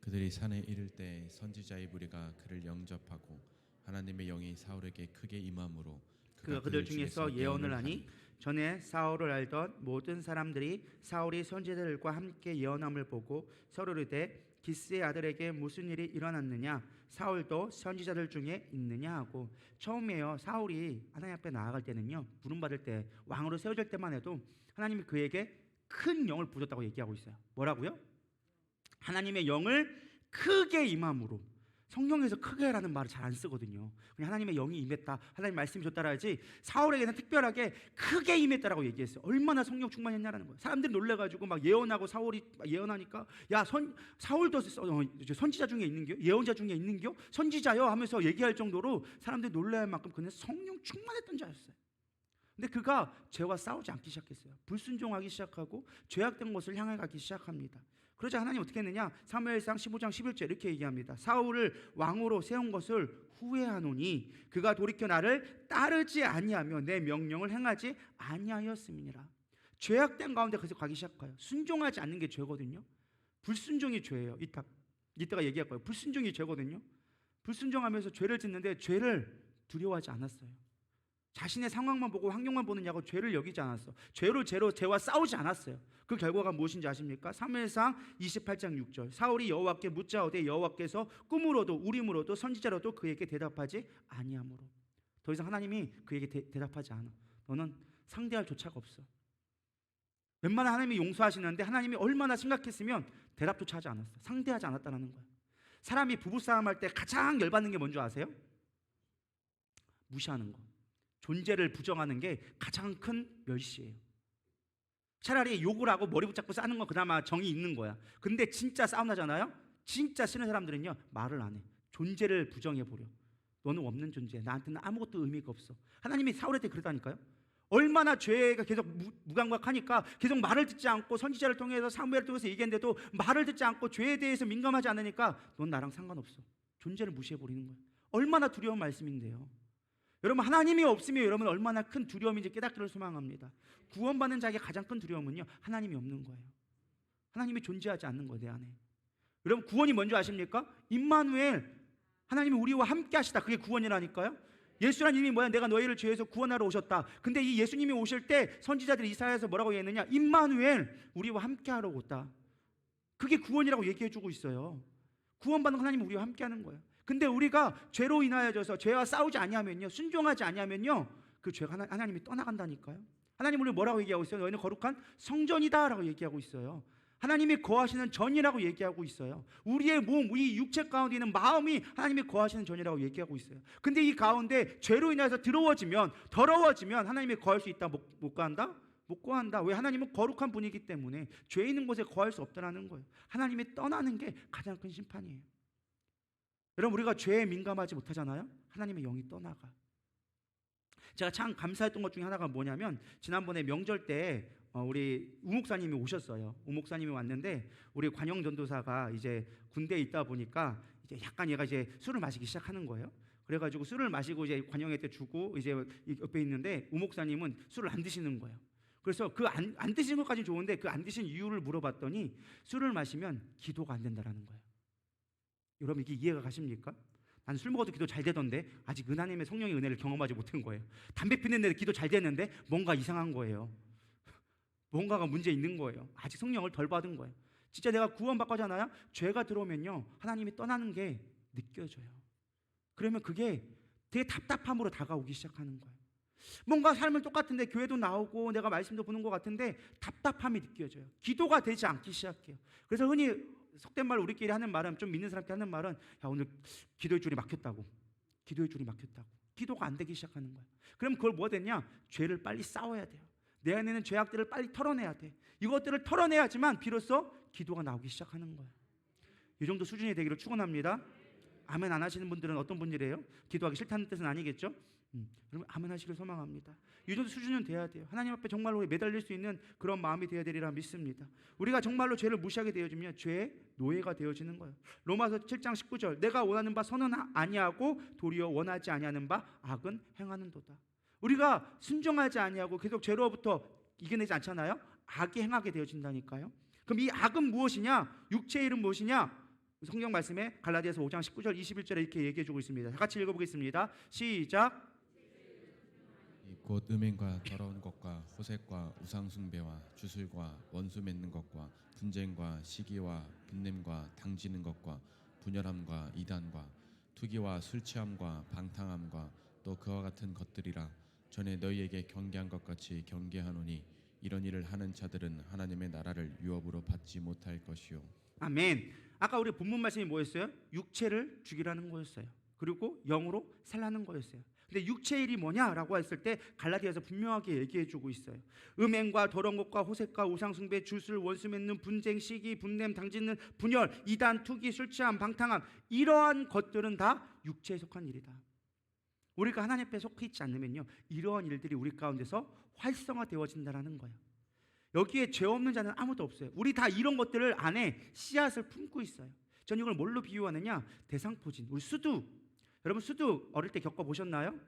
그들이 산에 이를 때 선지자의 무리가 그를 영접하고 하나님의 영이 사울에게 크게 임함으로 그가 그들 중에서 예언을 하니 전에 사울을 알던 모든 사람들이 사울이 선지자들과 함께 예언함을 보고 서로 이르되 기스의 아들에게 무슨 일이 일어났느냐, 사울도 선지자들 중에 있느냐 하고. 처음에요, 사울이 하나님 앞에 나아갈 때는요, 부름받을 때 왕으로 세워질 때만 해도 하나님이 그에게 큰 영을 부으셨다고 얘기하고 있어요. 뭐라고요? 하나님의 영을 크게 임함으로. 성경에서 크게라는 말을 잘 안 쓰거든요. 그냥 하나님의 영이 임했다, 하나님 말씀이 줬다라 하지 사울에게는 특별하게 크게 임했다라고 얘기했어요. 얼마나 성령 충만했냐라는 거예요. 사람들이 놀래가지고 막 예언하고, 사울이 막 예언하니까 야, 사울도 선지자 중에 있는겨? 예언자 중에 있는겨? 선지자요? 하면서 얘기할 정도로 사람들이 놀랄 만큼 그는 성령 충만했던 자였어요. 근데 그가 죄와 싸우지 않기 시작했어요. 불순종하기 시작하고 죄악된 것을 향해 가기 시작합니다. 그러자 하나님 어떻게 했느냐? 사무엘상 15장 11절 이렇게 얘기합니다. 사울을 왕으로 세운 것을 후회하노니 그가 돌이켜 나를 따르지 아니하며 내 명령을 행하지 아니하였음이니라. 죄악된 가운데 계속 가기 시작해요. 순종하지 않는 게 죄거든요. 불순종이 죄예요. 이따가 얘기할 거예요. 불순종이 죄거든요. 불순종하면서 죄를 짓는데 죄를 두려워하지 않았어요. 자신의 상황만 보고 환경만 보느냐고 죄를 여기지 않았어. 죄와 싸우지 않았어요. 그 결과가 무엇인지 아십니까? 사무엘상 28장 6절. 사울이 여호와께 묻자오되 여호와께서 꿈으로도 우림으로도 선지자로도 그에게 대답하지 아니하므로. 더 이상 하나님이 그에게 대답하지 않아. 너는 상대할 조차가 없어. 웬만한 하나님이 용서하시는데 하나님이 얼마나 심각했으면 대답조차 하지 않았어. 상대하지 않았다는 거예요. 사람이 부부싸움 할 때 가장 열받는 게 뭔지 아세요? 무시하는 거. 존재를 부정하는 게 가장 큰 멸시예요. 차라리 욕을 하고 머리 붙잡고 싸는 건 그나마 정이 있는 거야. 근데 진짜 싸움 나잖아요. 진짜 싫은 사람들은요, 말을 안 해. 존재를 부정해버려. 너는 없는 존재야. 나한테는 아무것도 의미가 없어. 하나님이 사울한테 그러다니까요. 얼마나 죄가 계속 무감각하니까 계속 말을 듣지 않고, 선지자를 통해서 사무엘을 통해서 얘기했는데도 말을 듣지 않고 죄에 대해서 민감하지 않으니까 넌 나랑 상관없어. 존재를 무시해버리는 거예요. 얼마나 두려운 말씀인데요. 여러분, 하나님이 없으면 여러분 얼마나 큰 두려움인지 깨닫기를 소망합니다. 구원받는 자에게 가장 큰 두려움은요, 하나님이 없는 거예요. 하나님이 존재하지 않는 거예요, 내 안에. 여러분, 구원이 뭔지 아십니까? 임마누엘, 하나님이 우리와 함께 하시다. 그게 구원이라니까요. 예수라는 이름이 뭐야? 내가 너희를 죄에서 구원하러 오셨다. 근데 이 예수님이 오실 때 선지자들이 이사야에서 뭐라고 얘기했느냐? 임마누엘, 우리와 함께 하러 오다. 그게 구원이라고 얘기해주고 있어요. 구원받는 하나님은 우리와 함께하는 거예요. 근데 우리가 죄로 인하여져서 죄와 싸우지 아니하면요, 순종하지 아니하면요, 그 죄가 하나님이 떠나간다니까요. 하나님 우리 뭐라고 얘기하고 있어요? 너희는 거룩한 성전이다라고 얘기하고 있어요. 하나님이 거하시는 전이라고 얘기하고 있어요. 우리의 몸, 우리 육체 가운데 있는 마음이 하나님이 거하시는 전이라고 얘기하고 있어요. 근데 이 가운데 죄로 인해서 더러워지면 하나님이 거할 수 있다, 못 거한다? 못 거한다. 왜? 하나님은 거룩한 분이기 때문에 죄 있는 곳에 거할 수 없다는 거예요. 하나님이 떠나는 게 가장 큰 심판이에요. 여러분, 우리가 죄에 민감하지 못하잖아요. 하나님의 영이 떠나가. 제가 참 감사했던 것 중에 하나가 뭐냐면, 지난번에 명절 때 우리 우목사님이 오셨어요. 우목사님이 왔는데 우리 관영 전도사가 이제 군대에 있다 보니까 이제 약간 얘가 이제 술을 마시기 시작하는 거예요. 그래가지고 술을 마시고 이제 관영회 때 주고 이제 옆에 있는데 우목사님은 술을 안 드시는 거예요. 그래서 그 안 드시는 것까지 좋은데 그 안 드신 이유를 물어봤더니 술을 마시면 기도가 안 된다라는 거예요. 여러분, 이게 이해가 가십니까? 난 술 먹어도 기도 잘 되던데 아직 하나님의 성령의 은혜를 경험하지 못한 거예요. 담배 피는데 기도 잘 되는데 뭔가 이상한 거예요. 뭔가가 문제 있는 거예요. 아직 성령을 덜 받은 거예요. 진짜 내가 구원받고잖아요. 죄가 들어오면요, 하나님이 떠나는 게 느껴져요. 그러면 그게 되게 답답함으로 다가오기 시작하는 거예요. 뭔가 삶은 똑같은데 교회도 나오고 내가 말씀도 보는 것 같은데 답답함이 느껴져요. 기도가 되지 않기 시작해요. 그래서 흔히 속된 말로 우리끼리 하는 말은, 좀 믿는 사람끼리 하는 말은, 야, 오늘 기도의 줄이 막혔다고. 기도의 줄이 막혔다고. 기도가 안 되기 시작하는 거예요. 그럼 그걸 뭐 됐냐? 죄를 빨리 싸워야 돼요. 내 안에 있는 죄악들을 빨리 털어내야 돼. 이것들을 털어내야지만 비로소 기도가 나오기 시작하는 거예요. 이 정도 수준이 되기를 축원합니다. 아멘 안 하시는 분들은 어떤 분들이에요? 기도하기 싫다는 뜻은 아니겠죠? 여러분, 아멘 하시길 소망합니다. 이 정도 수준은 돼야 돼요. 하나님 앞에 정말로 매달릴 수 있는 그런 마음이 되어야 되리라 믿습니다. 우리가 정말로 죄를 무시하게 되어지면 죄의 노예가 되어지는 거예요. 로마서 7장 19절, 내가 원하는 바 선은 아니하고 도리어 원하지 아니하는 바 악은 행하는도다. 우리가 순종하지 아니하고 계속 죄로부터 이겨내지 않잖아요. 악이 행하게 되어진다니까요. 그럼 이 악은 무엇이냐? 육체의 일은 무엇이냐? 성경 말씀에 갈라디아서 5장 19절 21절에 이렇게 얘기해 주고 있습니다. 다 같이 읽어보겠습니다. 시작. 곧 음행과 더러운 것과 호색과 우상숭배와 주술과 원수 맺는 것과 분쟁과 시기와 분냄과 당지는 것과 분열함과 이단과 투기와 술취함과 방탕함과 또 그와 같은 것들이라. 전에 너희에게 경계한 것 같이 경계하노니 이런 일을 하는 자들은 하나님의 나라를 유업으로 받지 못할 것이요. 아멘. 아까 우리 본문 말씀이 뭐였어요? 육체를 죽이라는 거였어요. 그리고 영으로 살라는 거였어요. 근데 육체의 일이 뭐냐라고 했을 때 갈라디아서 분명하게 얘기해 주고 있어요. 음행과 더러운 것과 호색과 우상숭배, 주술, 원수 맺는 분쟁, 시기, 분냄, 당짓는 분열, 이단, 투기, 술취함, 방탕함, 이러한 것들은 다 육체에 속한 일이다. 우리가 하나님 앞에 속해 있지 않으면요, 이러한 일들이 우리 가운데서 활성화되어진다는 거예요. 여기에 죄 없는 자는 아무도 없어요. 우리 다 이런 것들을 안에 씨앗을 품고 있어요. 전 이걸 뭘로 비유하느냐? 대상포진. 우리 수두. 여러분, 수두 어릴 때 겪어보셨나요?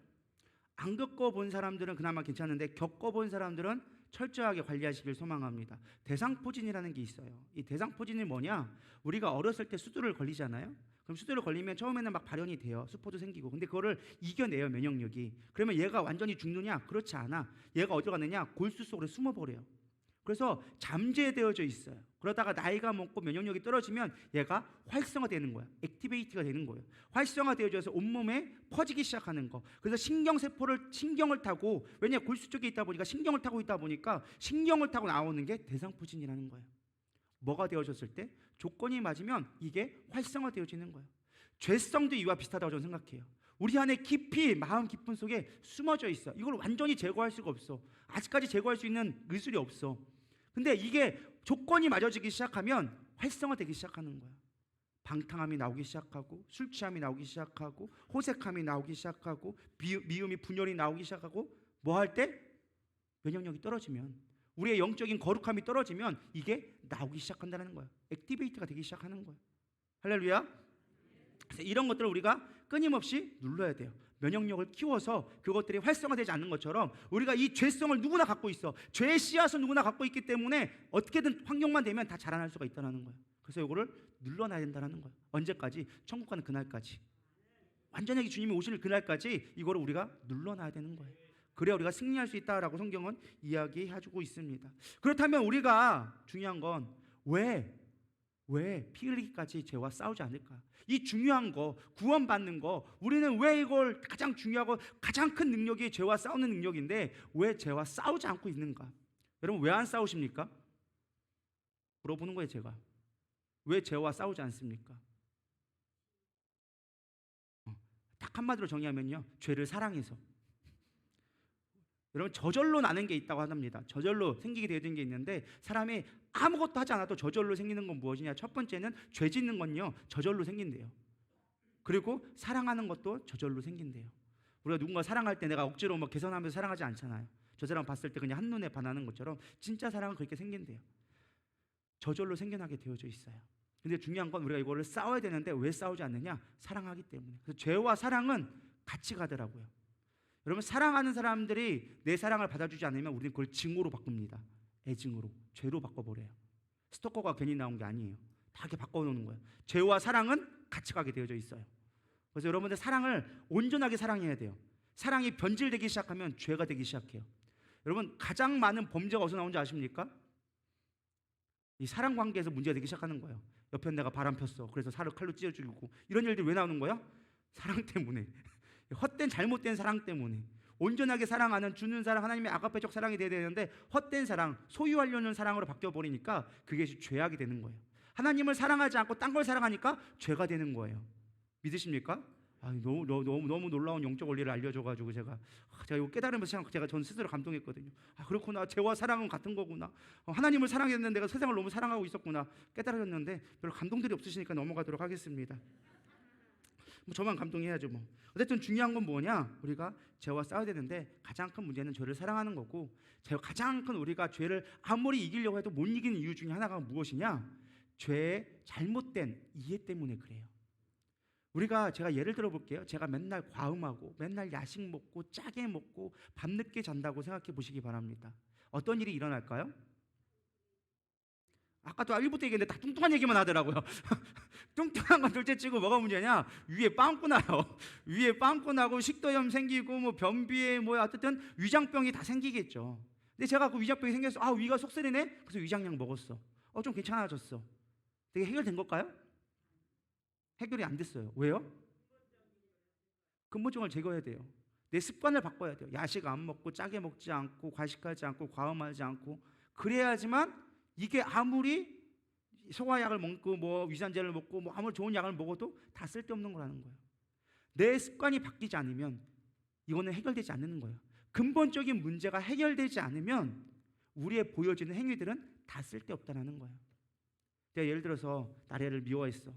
안 겪어본 사람들은 그나마 괜찮은데 겪어본 사람들은 철저하게 관리하시길 소망합니다. 대상포진이라는 게 있어요. 이 대상포진이 뭐냐? 우리가 어렸을 때 수두를 걸리잖아요. 그럼 수두를 걸리면 처음에는 막 발현이 돼요. 수포도 생기고. 근데 그거를 이겨내요, 면역력이. 그러면 얘가 완전히 죽느냐? 그렇지 않아. 얘가 어디로 가느냐? 골수 속으로 숨어버려요. 그래서 잠재되어져 있어요. 그러다가 나이가 먹고 면역력이 떨어지면 얘가 활성화되는 거야. 액티베이트가 되는 거예요. 활성화되어져서 온몸에 퍼지기 시작하는 거. 그래서 신경을 타고, 왜냐 골수 쪽에 있다 보니까 신경을 타고 있다 보니까 신경을 타고 나오는 게 대상포진이라는 거예요. 뭐가 되어졌을 때? 조건이 맞으면 이게 활성화되어지는 거예요. 죄성도 이와 비슷하다고 저는 생각해요. 우리 안에 깊이 마음 깊은 속에 숨어져 있어. 이걸 완전히 제거할 수가 없어. 아직까지 제거할 수 있는 의술이 없어. 근데 이게 조건이 맞아지기 시작하면 활성화되기 시작하는 거야. 방탕함이 나오기 시작하고, 술 취함이 나오기 시작하고, 호색함이 나오기 시작하고, 미움이 분열이 나오기 시작하고, 뭐 할 때? 면역력이 떨어지면, 우리의 영적인 거룩함이 떨어지면 이게 나오기 시작한다는 거야. 액티베이트가 되기 시작하는 거야. 할렐루야. 그래서 이런 것들을 우리가 끊임없이 눌러야 돼요. 면역력을 키워서 그것들이 활성화되지 않는 것처럼 우리가 이 죄성을 누구나 갖고 있어. 죄의 씨앗을 누구나 갖고 있기 때문에 어떻게든 환경만 되면 다 자라날 수가 있다는 거예요. 그래서 이거를 눌러놔야 된다는 거예요. 언제까지? 천국 가는 그날까지. 완전하게 주님이 오실 그날까지 이거를 우리가 눌러놔야 되는 거예요. 그래야 우리가 승리할 수 있다라고 성경은 이야기해주고 있습니다. 그렇다면 우리가 중요한 건 왜 왜 피 흘리기까지 죄와 싸우지 않을까? 이 중요한 거, 구원받는 거, 우리는 왜 이걸 가장 중요하고 가장 큰 능력이 죄와 싸우는 능력인데 왜 죄와 싸우지 않고 있는가? 여러분 왜 안 싸우십니까? 물어보는 거예요. 제가 왜 죄와 싸우지 않습니까? 딱 한마디로 정의하면요, 죄를 사랑해서. 여러분 저절로 나는 게 있다고 합니다. 저절로 생기게 되는 게 있는데 사람이 아무것도 하지 않아도 저절로 생기는 건 무엇이냐? 첫 번째는 죄 짓는 건요 저절로 생긴대요. 그리고 사랑하는 것도 저절로 생긴대요. 우리가 누군가 사랑할 때 내가 억지로 막 개선하면서 사랑하지 않잖아요. 저 사람 봤을 때 그냥 한눈에 반하는 것처럼 진짜 사랑은 그렇게 생긴대요. 저절로 생겨나게 되어져 있어요. 근데 중요한 건 우리가 이거를 싸워야 되는데 왜 싸우지 않느냐? 사랑하기 때문에. 그래서 죄와 사랑은 같이 가더라고요. 여러분 사랑하는 사람들이 내 사랑을 받아주지 않으면 우리는 그걸 증오로 바꿉니다. 애증으로, 죄로 바꿔버려요. 스토커가 괜히 나온 게 아니에요. 다 이렇게 바꿔놓는 거예요. 죄와 사랑은 같이 가게 되어져 있어요. 그래서 여러분들 사랑을 온전하게 사랑해야 돼요. 사랑이 변질되기 시작하면 죄가 되기 시작해요. 여러분 가장 많은 범죄가 어디서 나오는지 아십니까? 이 사랑 관계에서 문제가 되기 시작하는 거예요. 옆에 내가 바람 폈어. 그래서 살을 칼로 찢어 죽이고 이런 일들이 왜 나오는 거야? 사랑 때문에. 헛된 잘못된 사랑 때문에. 온전하게 사랑하는 주는 사랑, 하나님의 아가페적 사랑이 돼야 되는데 헛된 사랑, 소유하려는 사랑으로 바뀌어버리니까 그게 죄악이 되는 거예요. 하나님을 사랑하지 않고 딴 걸 사랑하니까 죄가 되는 거예요. 믿으십니까? 너무 놀라운 영적 원리를 알려줘가지고 제가 이거 깨달으면서 전 스스로 감동했거든요. 그렇구나, 죄와 사랑은 같은 거구나. 하나님을 사랑했는데 내가 세상을 너무 사랑하고 있었구나 깨달았는데 별로 감동들이 없으시니까 넘어가도록 하겠습니다. 저만 감동해야죠 뭐. 어쨌든 중요한 건 뭐냐? 우리가 죄와 싸워야 되는데 가장 큰 문제는 죄를 사랑하는 거고, 가장 큰 우리가 죄를 아무리 이기려고 해도 못 이기는 이유 중에 하나가 무엇이냐? 죄의 잘못된 이해 때문에 그래요. 제가 예를 들어 볼게요. 제가 맨날 과음하고 맨날 야식 먹고 짜게 먹고 밤늦게 잔다고 생각해 보시기 바랍니다. 어떤 일이 일어날까요? 아까도 1부터 얘기했는데 다 뚱뚱한 얘기만 하더라고요. 뚱뚱한 건 둘째 치고 뭐가 문제냐? 위에 빵꾸 나요. 위에 빵꾸 나고 식도염 생기고 뭐 변비에 뭐 어쨌든 위장병이 다 생기겠죠. 근데 제가 그 위장병이 생겨서 위가 속쓰리네? 그래서 위장약 먹었어. 좀 괜찮아졌어. 되게 해결된 걸까요? 해결이 안 됐어요. 왜요? 근본적을 제거해야 돼요. 내 습관을 바꿔야 돼요. 야식 안 먹고 짜게 먹지 않고 과식하지 않고 과음하지 않고 그래야지만 이게 아무리 소화약을 먹고 뭐 위산제를 먹고 뭐 아무리 좋은 약을 먹어도 다 쓸데없는 거라는 거예요. 내 습관이 바뀌지 않으면 이거는 해결되지 않는 거예요. 근본적인 문제가 해결되지 않으면 우리의 보여지는 행위들은 다 쓸데없다는 거예요. 내가 예를 들어서 나를 미워했어.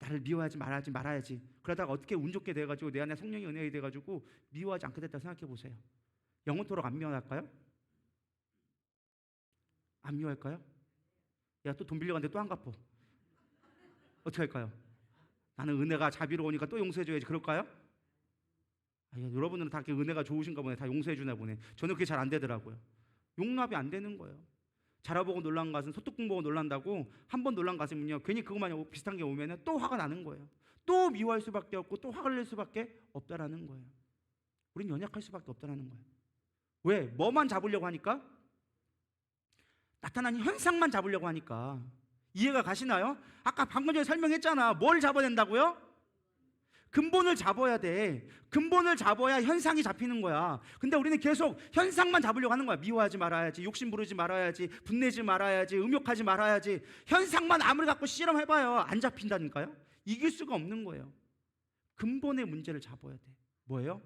나를 미워하지 말아야지. 그러다가 어떻게 운 좋게 돼가지고 내 안에 성령의 은혜가 돼가지고 미워하지 않게 됐다 생각해 보세요. 영원토록 안 미워할까요? 안 미워할까요? 야, 또 돈 빌려갔는데 또 안 갚어. 어떻게 할까요? 나는 은혜가 자비로우니까 또 용서해줘야지. 그럴까요? 여러분들은 다 이렇게 은혜가 좋으신가 보네. 다 용서해주나 보네. 저는 그게 잘 안 되더라고요. 용납이 안 되는 거예요. 자라보고 놀란 것은 소뚜껑 보고 놀란다고 한 번 놀란 가슴은요 괜히 그것만 비슷한 게 오면 또 화가 나는 거예요. 또 미워할 수밖에 없고 또 화를 낼 수밖에 없다라는 거예요. 우린 연약할 수밖에 없다라는 거예요. 왜? 뭐만 잡으려고 하니까? 나타나는 현상만 잡으려고 하니까. 이해가 가시나요? 아까 방금 전에 설명했잖아. 뭘 잡아야 된다고요? 근본을 잡아야 돼. 근본을 잡아야 현상이 잡히는 거야. 근데 우리는 계속 현상만 잡으려고 하는 거야. 미워하지 말아야지, 욕심 부르지 말아야지, 분내지 말아야지, 음욕하지 말아야지. 현상만 아무리 갖고 실험해봐요. 안 잡힌다니까요. 이길 수가 없는 거예요. 근본의 문제를 잡아야 돼. 뭐예요?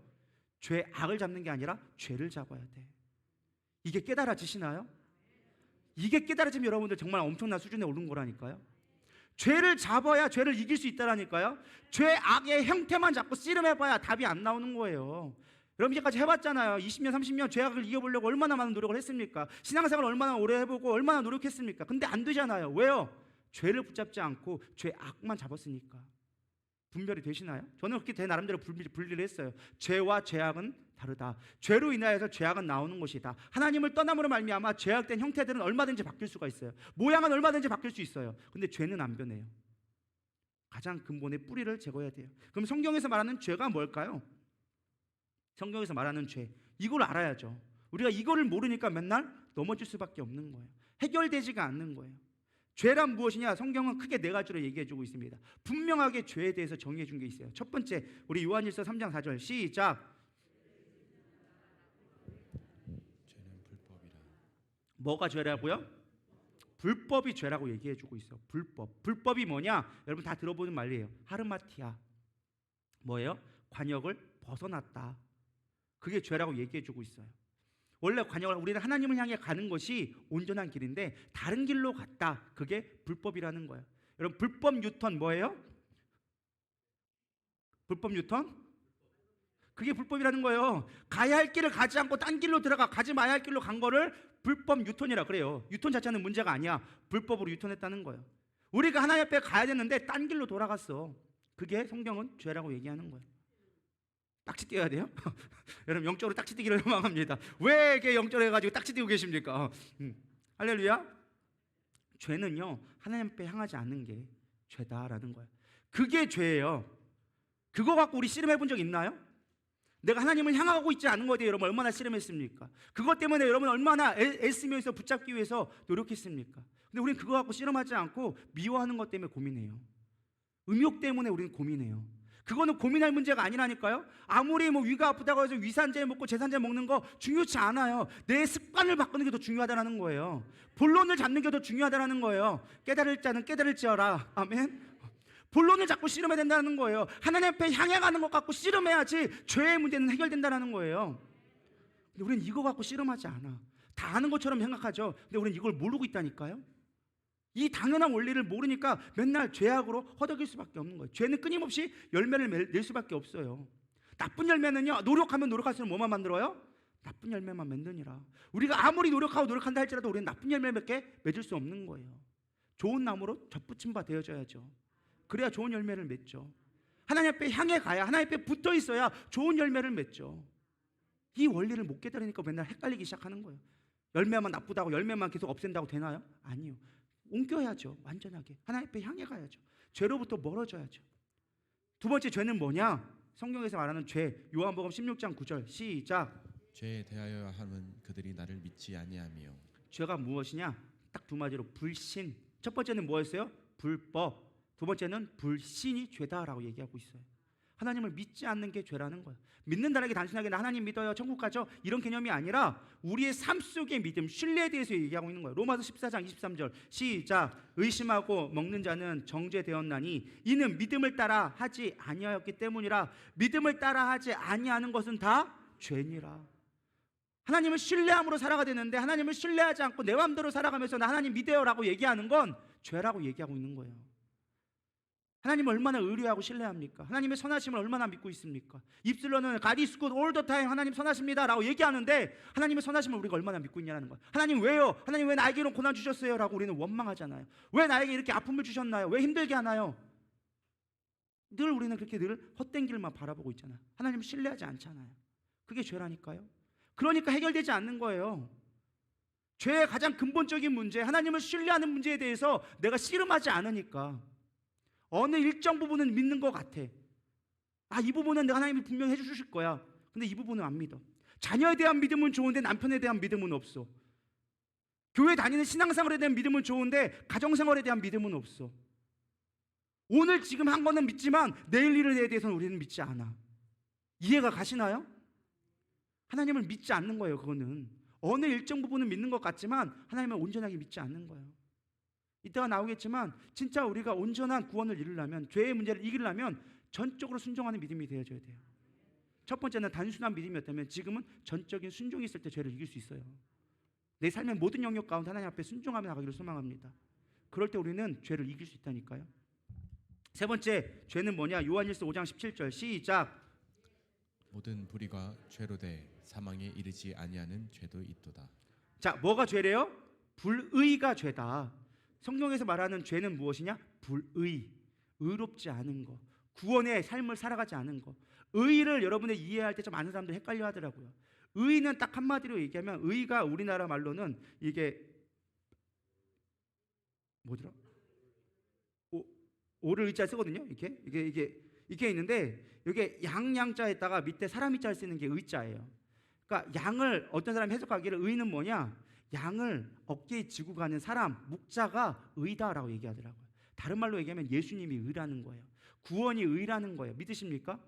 악을 잡는 게 아니라 죄를 잡아야 돼. 이게 깨달아지시나요? 이게 깨달아지면 여러분들 정말 엄청난 수준에 오른 거라니까요. 죄를 잡아야 죄를 이길 수 있다라니까요. 악의 형태만 잡고 씨름해봐야 답이 안 나오는 거예요. 여러분 이제까지 해봤잖아요. 20년 30년 죄악을 이겨보려고 얼마나 많은 노력을 했습니까? 신앙생활 얼마나 오래 해보고 얼마나 노력했습니까? 근데 안 되잖아요. 왜요? 죄를 붙잡지 않고 악만 잡았으니까. 분별이 되시나요? 저는 그렇게 제 나름대로 분리를 했어요. 죄와 죄악은 다르다. 죄로 인하여서 죄악은 나오는 것이다. 하나님을 떠남으로 말미암아 죄악된 형태들은 얼마든지 바뀔 수가 있어요. 모양은 얼마든지 바뀔 수 있어요. 근데 죄는 안 변해요. 가장 근본의 뿌리를 제거해야 돼요. 그럼 성경에서 말하는 죄가 뭘까요? 성경에서 말하는 죄, 이걸 알아야죠. 우리가 이거를 모르니까 맨날 넘어질 수밖에 없는 거예요. 해결되지가 않는 거예요. 죄란 무엇이냐? 성경은 크게 네 가지로 얘기해 주고 있습니다. 분명하게 죄에 대해서 정의해 준 게 있어요. 첫 번째, 우리 요한일서 3장 4절 시작. 죄는 불법이라. 뭐가 죄라고요? 불법이 죄라고 얘기해 주고 있어. 불법이 뭐냐? 여러분 다 들어보는 말이에요. 하르마티아. 뭐예요? 관역을 벗어났다. 그게 죄라고 얘기해 주고 있어요. 원래 관역을, 우리는 하나님을 향해 가는 것이 온전한 길인데 다른 길로 갔다. 그게 불법이라는 거예요. 여러분 불법 유턴 뭐예요? 불법 유턴? 그게 불법이라는 거예요. 가야 할 길을 가지 않고 딴 길로 들어가, 가지 마야 할 길로 간 거를 불법 유턴이라 그래요. 유턴 자체는 문제가 아니야. 불법으로 유턴했다는 거예요. 우리가 하나님 앞에 가야 되는데 딴 길로 돌아갔어. 그게 성경은 죄라고 얘기하는 거예요. 딱지 띄어야 돼요? 여러분 영적으로 딱지 띄기를 희망합니다. 왜 이렇게 영적으로 해가지고 딱지 띄고 계십니까? 할렐루야. 죄는요 하나님 앞에 향하지 않는 게 죄다라는 거예요. 그게 죄예요. 그거 갖고 우리 씨름해 본 적 있나요? 내가 하나님을 향하고 있지 않은 것에 여러분 얼마나 씨름했습니까? 그것 때문에 여러분 얼마나 애쓰면서 붙잡기 위해서 노력했습니까? 근데 우리는 그거 갖고 씨름하지 않고 미워하는 것 때문에 고민해요. 음욕 때문에 우리는 고민해요. 그거는 고민할 문제가 아니라니까요. 아무리 뭐 위가 아프다고 해서 위산제 먹고 제산제 먹는 거 중요치 않아요. 내 습관을 바꾸는 게 더 중요하다는 거예요. 본론을 잡는 게 더 중요하다는 거예요. 깨달을 자는 깨달을지어라. 아멘. 본론을 잡고 씨름해야 된다는 거예요. 하나님 앞에 향해 가는 것 갖고 씨름해야지 죄의 문제는 해결된다는 거예요. 근데 우리는 이거 갖고 씨름하지 않아. 다 아는 것처럼 생각하죠. 근데 우리는 이걸 모르고 있다니까요. 이 당연한 원리를 모르니까 맨날 죄악으로 허덕일 수밖에 없는 거예요. 죄는 끊임없이 열매를 낼 수밖에 없어요. 나쁜 열매는요 노력하면 노력할수록 뭐만 만들어요? 나쁜 열매만 만드니라. 우리가 아무리 노력하고 노력한다 할지라도 우리는 나쁜 열매밖에 맺을 수 없는 거예요. 좋은 나무로 접붙임 바 되어져야죠. 그래야 좋은 열매를 맺죠. 하나님 앞에 향해 가야, 하나님 앞에 붙어 있어야 좋은 열매를 맺죠. 이 원리를 못 깨달으니까 맨날 헷갈리기 시작하는 거예요. 열매만 나쁘다고 열매만 계속 없앤다고 되나요? 아니요. 옮겨야죠. 완전하게 하나님 앞에 향해 가야죠. 죄로부터 멀어져야죠. 두 번째 죄는 뭐냐? 성경에서 말하는 죄, 요한복음 16장 9절 시작. 죄에 대하여 하면 그들이 나를 믿지 아니하며. 죄가 무엇이냐? 딱 두 마디로 불신. 첫 번째는 뭐였어요? 불법. 두 번째는 불신이 죄다라고 얘기하고 있어요. 하나님을 믿지 않는 게 죄라는 거예요. 믿는다는 게 단순하게 나 하나님 믿어요, 천국 가죠, 이런 개념이 아니라 우리의 삶 속의 믿음, 신뢰에 대해서 얘기하고 있는 거예요. 로마서 14장 23절 시작. 의심하고 먹는 자는 정죄되었나니 이는 믿음을 따라 하지 아니하였기 때문이라. 믿음을 따라 하지 아니하는 것은 다 죄니라. 하나님을 신뢰함으로 살아가 되는데 하나님을 신뢰하지 않고 내 마음대로 살아가면서 나 하나님 믿어요라고 얘기하는 건 죄라고 얘기하고 있는 거예요. 하나님을 얼마나 의뢰하고 신뢰합니까? 하나님의 선하심을 얼마나 믿고 있습니까? 입술로는 God is good all the time, 하나님 선하십니다 라고 얘기하는데 하나님의 선하심을 우리가 얼마나 믿고 있냐는 거예요. 하나님 왜요? 하나님 왜 나에게 이런 고난 주셨어요? 라고 우리는 원망하잖아요. 왜 나에게 이렇게 아픔을 주셨나요? 왜 힘들게 하나요? 늘 우리는 그렇게 늘 헛된 길만 바라보고 있잖아요. 하나님을 신뢰하지 않잖아요. 그게 죄라니까요. 그러니까 해결되지 않는 거예요. 죄의 가장 근본적인 문제, 하나님을 신뢰하는 문제에 대해서 내가 씨름하지 않으니까 어느 일정 부분은 믿는 것 같아. 이 부분은 내가 하나님이 분명히 해주실 거야. 근데 이 부분은 안 믿어. 자녀에 대한 믿음은 좋은데 남편에 대한 믿음은 없어. 교회 다니는 신앙생활에 대한 믿음은 좋은데 가정생활에 대한 믿음은 없어. 오늘 지금 한 거는 믿지만 내일 일에 대해서는 우리는 믿지 않아. 이해가 가시나요? 하나님을 믿지 않는 거예요. 그거는 어느 일정 부분은 믿는 것 같지만 하나님을 온전하게 믿지 않는 거예요. 이따가 나오겠지만 진짜 우리가 온전한 구원을 이루려면, 죄의 문제를 이기려면 전적으로 순종하는 믿음이 되어져야 돼요. 첫 번째는 단순한 믿음이었다면 지금은 전적인 순종이 있을 때 죄를 이길 수 있어요. 내 삶의 모든 영역 가운데 하나님 앞에 순종하며 나가기를 소망합니다. 그럴 때 우리는 죄를 이길 수 있다니까요. 세 번째 죄는 뭐냐? 요한일서 5장 17절 시작. 모든 불의가 죄로 돼 사망에 이르지 아니하는 죄도 있도다. 자, 뭐가 죄래요? 불의가 죄다. 성경에서 말하는 죄는 무엇이냐? 불의, 의롭지 않은 거, 구원의 삶을 살아가지 않은 거. 의를 여러분들 이해할 때 좀 많은 사람들 헷갈려 하더라고요. 의는 딱 한마디로 얘기하면, 의가 우리나라 말로는 이게 뭐더라? 오를 의자 쓰거든요. 이게 있는데 이게 양자에다가 밑에 사람 이자를 쓰는 게 의자예요. 그러니까 양을 어떤 사람이 해석하기를 의는 뭐냐? 양을 어깨에 지고 가는 사람, 목자가 의다라고 얘기하더라고요. 다른 말로 얘기하면 예수님이 의라는 거예요. 구원이 의라는 거예요. 믿으십니까?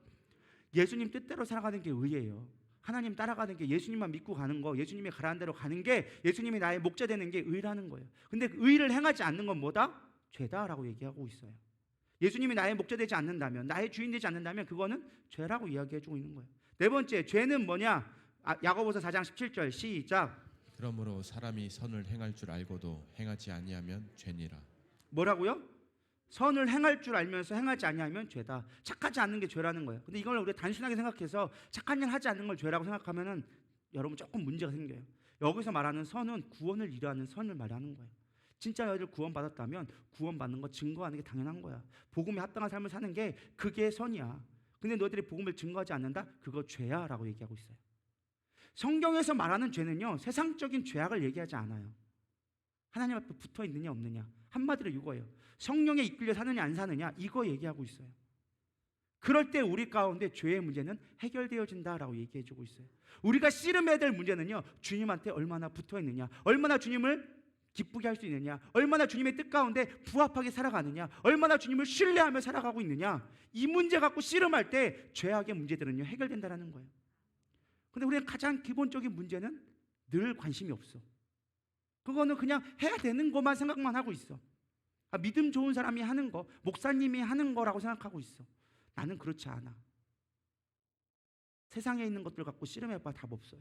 예수님 뜻대로 살아가는 게 의예요. 하나님 따라가는 게, 예수님만 믿고 가는 거, 예수님이 가라는 대로 가는 게, 예수님이 나의 목자 되는 게 의라는 거예요. 근데 그 의를 행하지 않는 건 뭐다? 죄다라고 얘기하고 있어요. 예수님이 나의 목자 되지 않는다면, 나의 주인 되지 않는다면 그거는 죄라고 이야기해주고 있는 거예요. 네 번째, 죄는 뭐냐? 야고보서 4장 17절 시작. 그러므로 사람이 선을 행할 줄 알고도 행하지 아니하면 죄니라. 뭐라고요? 선을 행할 줄 알면서 행하지 아니하면 죄다. 착하지 않는 게 죄라는 거예요. 근데 이걸 우리가 단순하게 생각해서 착한 일 하지 않는 걸 죄라고 생각하면은 여러분 조금 문제가 생겨요. 여기서 말하는 선은 구원을 이루는 선을 말하는 거예요. 진짜 너희들 구원받았다면 구원받는 거 증거하는 게 당연한 거야. 복음에 합당한 삶을 사는 게 그게 선이야. 근데 너희들이 복음을 증거하지 않는다? 그거 죄야 라고 얘기하고 있어요. 성경에서 말하는 죄는요, 세상적인 죄악을 얘기하지 않아요. 하나님 앞에 붙어 있느냐 없느냐, 한마디로 이거예요. 성령에 이끌려 사느냐 안 사느냐, 이거 얘기하고 있어요. 그럴 때 우리 가운데 죄의 문제는 해결되어진다라고 얘기해주고 있어요. 우리가 씨름해야 될 문제는요, 주님한테 얼마나 붙어 있느냐, 얼마나 주님을 기쁘게 할 수 있느냐, 얼마나 주님의 뜻 가운데 부합하게 살아가느냐, 얼마나 주님을 신뢰하며 살아가고 있느냐, 이 문제 갖고 씨름할 때 죄악의 문제들은요 해결된다라는 거예요. 근데 우리는 가장 기본적인 문제는 늘 관심이 없어. 그거는 그냥 해야 되는 것만 생각만 하고 있어. 믿음 좋은 사람이 하는 거, 목사님이 하는 거라고 생각하고 있어. 나는 그렇지 않아. 세상에 있는 것들 갖고 씨름해봐 답 없어요.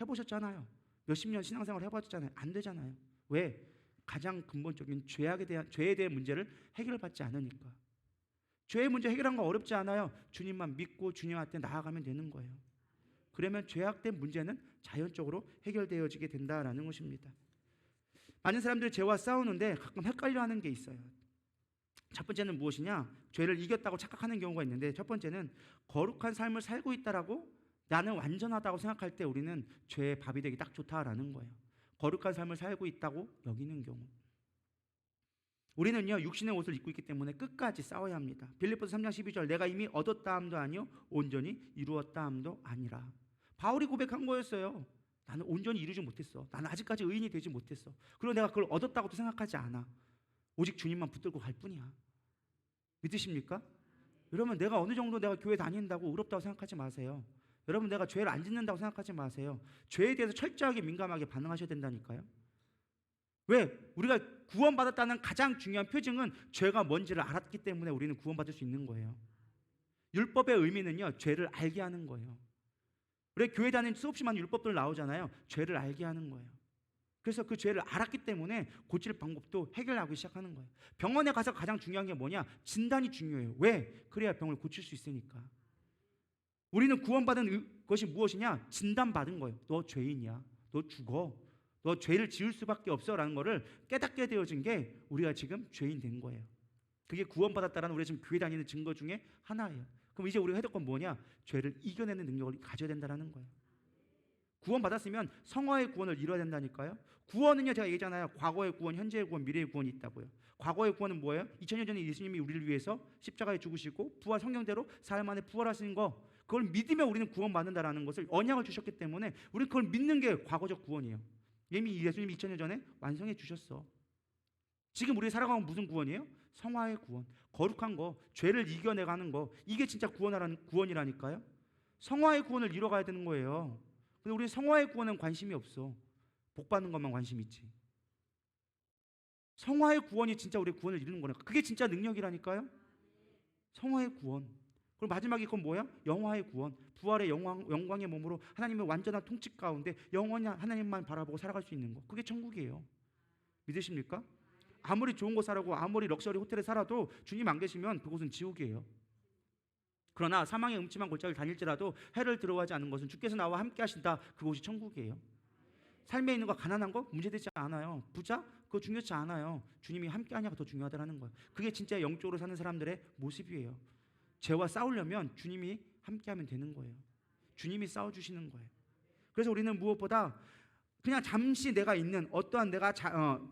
해보셨잖아요. 몇십 년 신앙생활 해봤잖아요. 안 되잖아요. 왜? 가장 근본적인 죄에 대한 문제를 해결받지 않으니까. 죄의 문제 해결한 거 어렵지 않아요. 주님만 믿고 주님한테 나아가면 되는 거예요. 그러면 죄악된 문제는 자연적으로 해결되어지게 된다라는 것입니다. 많은 사람들이 죄와 싸우는데 가끔 헷갈려하는 게 있어요. 첫 번째는 무엇이냐? 죄를 이겼다고 착각하는 경우가 있는데, 첫 번째는 거룩한 삶을 살고 있다라고 나는 완전하다고 생각할 때 우리는 죄의 밥이 되기 딱 좋다라는 거예요. 거룩한 삶을 살고 있다고 여기는 경우. 우리는요 육신의 옷을 입고 있기 때문에 끝까지 싸워야 합니다. 빌립보서 3장 12절, 내가 이미 얻었다 함도 아니요 온전히 이루었다 함도 아니라. 바울이 고백한 거였어요. 나는 온전히 이루지 못했어. 나는 아직까지 의인이 되지 못했어. 그리고 내가 그걸 얻었다고도 생각하지 않아. 오직 주님만 붙들고 갈 뿐이야. 믿으십니까? 여러분, 내가 어느 정도 내가 교회 다닌다고 의롭다고 생각하지 마세요. 여러분, 내가 죄를 안 짓는다고 생각하지 마세요. 죄에 대해서 철저하게 민감하게 반응하셔야 된다니까요. 왜? 우리가 구원받았다는 가장 중요한 표징은 죄가 뭔지를 알았기 때문에 우리는 구원받을 수 있는 거예요. 율법의 의미는요, 죄를 알게 하는 거예요. 우리 교회 다니는 수없이 많은 율법들 나오잖아요. 죄를 알게 하는 거예요. 그래서 그 죄를 알았기 때문에 고칠 방법도 해결하기 시작하는 거예요. 병원에 가서 가장 중요한 게 뭐냐? 진단이 중요해요. 왜? 그래야 병을 고칠 수 있으니까. 우리는 구원받은 것이 무엇이냐? 진단받은 거예요. 너 죄인이야. 너 죽어. 너 죄를 지을 수밖에 없어라는 거를 깨닫게 되어진 게 우리가 지금 죄인 된 거예요. 그게 구원받았다라는 우리가 지금 교회 다니는 증거 중에 하나예요. 그럼 이제 우리가 해야 될 건 뭐냐? 죄를 이겨내는 능력을 가져야 된다는 거예요. 구원받았으면 성화의 구원을 이뤄야 된다니까요. 구원은요, 제가 얘기했잖아요. 과거의 구원, 현재의 구원, 미래의 구원이 있다고요. 과거의 구원은 뭐예요? 2000년 전에 예수님이 우리를 위해서 십자가에 죽으시고 부활 성경대로 사흘 만에 부활하신 거, 그걸 믿으면 우리는 구원받는다라는 것을 언약을 주셨기 때문에 우리는 그걸 믿는 게 과거적 구원이에요. 이미 예수님이 2000년 전에 완성해 주셨어. 지금 우리 살아가는 무슨 구원이에요? 성화의 구원, 거룩한 거, 죄를 이겨내가는 거, 이게 진짜 구원이라니까요. 성화의 구원을 이뤄가야 되는 거예요. 근데 우리 성화의 구원은 관심이 없어. 복 받는 것만 관심 있지. 성화의 구원이 진짜 우리 구원을 이루는 거니까. 그게 진짜 능력이라니까요. 성화의 구원. 그리고 마지막에 그건 뭐야? 영화의 구원. 부활의 영광의 몸으로 하나님의 완전한 통치 가운데 영원히 하나님만 바라보고 살아갈 수 있는 거. 그게 천국이에요. 믿으십니까? 아무리 좋은 곳 살아고 아무리 럭셔리 호텔에 살아도 주님 안 계시면 그곳은 지옥이에요. 그러나 사망의 음침한 골짜기를 다닐지라도 해를 들어가지 않는 것은 주께서 나와 함께 하신다. 그곳이 천국이에요. 삶에 있는 거, 가난한 거 문제되지 않아요. 부자? 그거 중요치 않아요. 주님이 함께 하냐가 더 중요하다는 거예요. 그게 진짜 영적으로 사는 사람들의 모습이에요. 죄와 싸우려면 주님이 함께 하면 되는 거예요. 주님이 싸워주시는 거예요. 그래서 우리는 무엇보다 그냥 잠시 내가 있는 어떠한 내가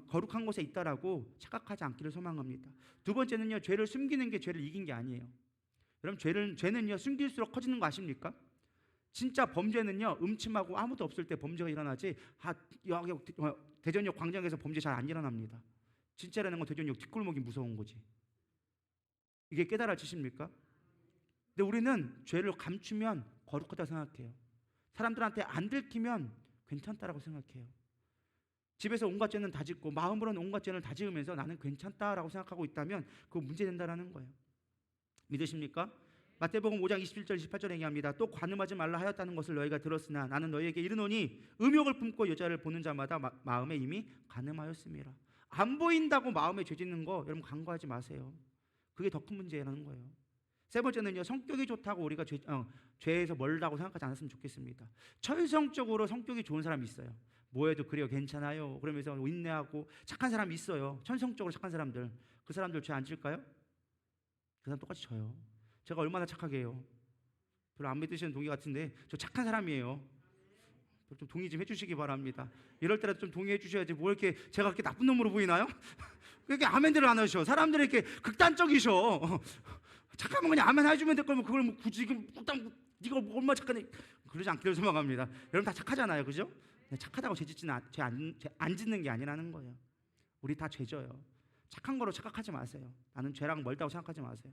거룩한 곳에 있다라고 착각하지 않기를 소망합니다. 두 번째는요, 죄를 숨기는 게 죄를 이긴 게 아니에요. 여러분, 죄는요 숨길수록 커지는 거 아십니까? 진짜 범죄는요, 음침하고 아무도 없을 때 범죄가 일어나지, 여기 대전역 광장에서 범죄 잘 안 일어납니다. 진짜라는 건 대전역 뒷골목이 무서운 거지. 이게 깨달아지십니까? 근데 우리는 죄를 감추면 거룩하다 생각해요. 사람들한테 안 들키면 괜찮다라고 생각해요. 집에서 온갖 죄는 다 짓고 마음으로는 온갖 죄를 다 지으면서 나는 괜찮다라고 생각하고 있다면 그거 문제된다라는 거예요. 믿으십니까? 마태복음 5장 27절 28절에 얘기합니다. 또 관음하지 말라 하였다는 것을 너희가 들었으나 나는 너희에게 이르노니 음욕을 품고 여자를 보는 자마다 마음에 이미 간음하였습니다. 안 보인다고 마음에 죄 짓는 거 여러분 간과하지 마세요. 그게 더 큰 문제라는 거예요. 세 번째는요, 성격이 좋다고 우리가 죄에서 멀다고 생각하지 않았으면 좋겠습니다. 천성적으로 성격이 좋은 사람이 있어요. 뭐해도 그래요, 괜찮아요 그러면서 인내하고 착한 사람이 있어요. 천성적으로 착한 사람들. 그 사람들 죄 안 질까요? 그 사람 똑같이 져요. 제가 얼마나 착하게 해요. 별로 안 믿으시는 동의 같은데 저 착한 사람이에요. 좀 동의 좀 해주시기 바랍니다. 이럴 때라도 좀 동의해 주셔야지. 뭐 이렇게 제가 그렇게 나쁜 놈으로 보이나요? 그렇게 아멘들을 안 하셔. 사람들이 이렇게 극단적이셔. 착하면 그냥 아멘 해주면 될 거면 그걸 뭐 굳이 네가 얼마나 착하네 그러지 않기를 소망합니다. 여러분 다 착하잖아요, 그죠? 착하다고 죄 안 짓는 게 아니라는 거예요. 우리 다 죄져요. 착한 거로 착각하지 마세요. 나는 죄랑 멀다고 생각하지 마세요.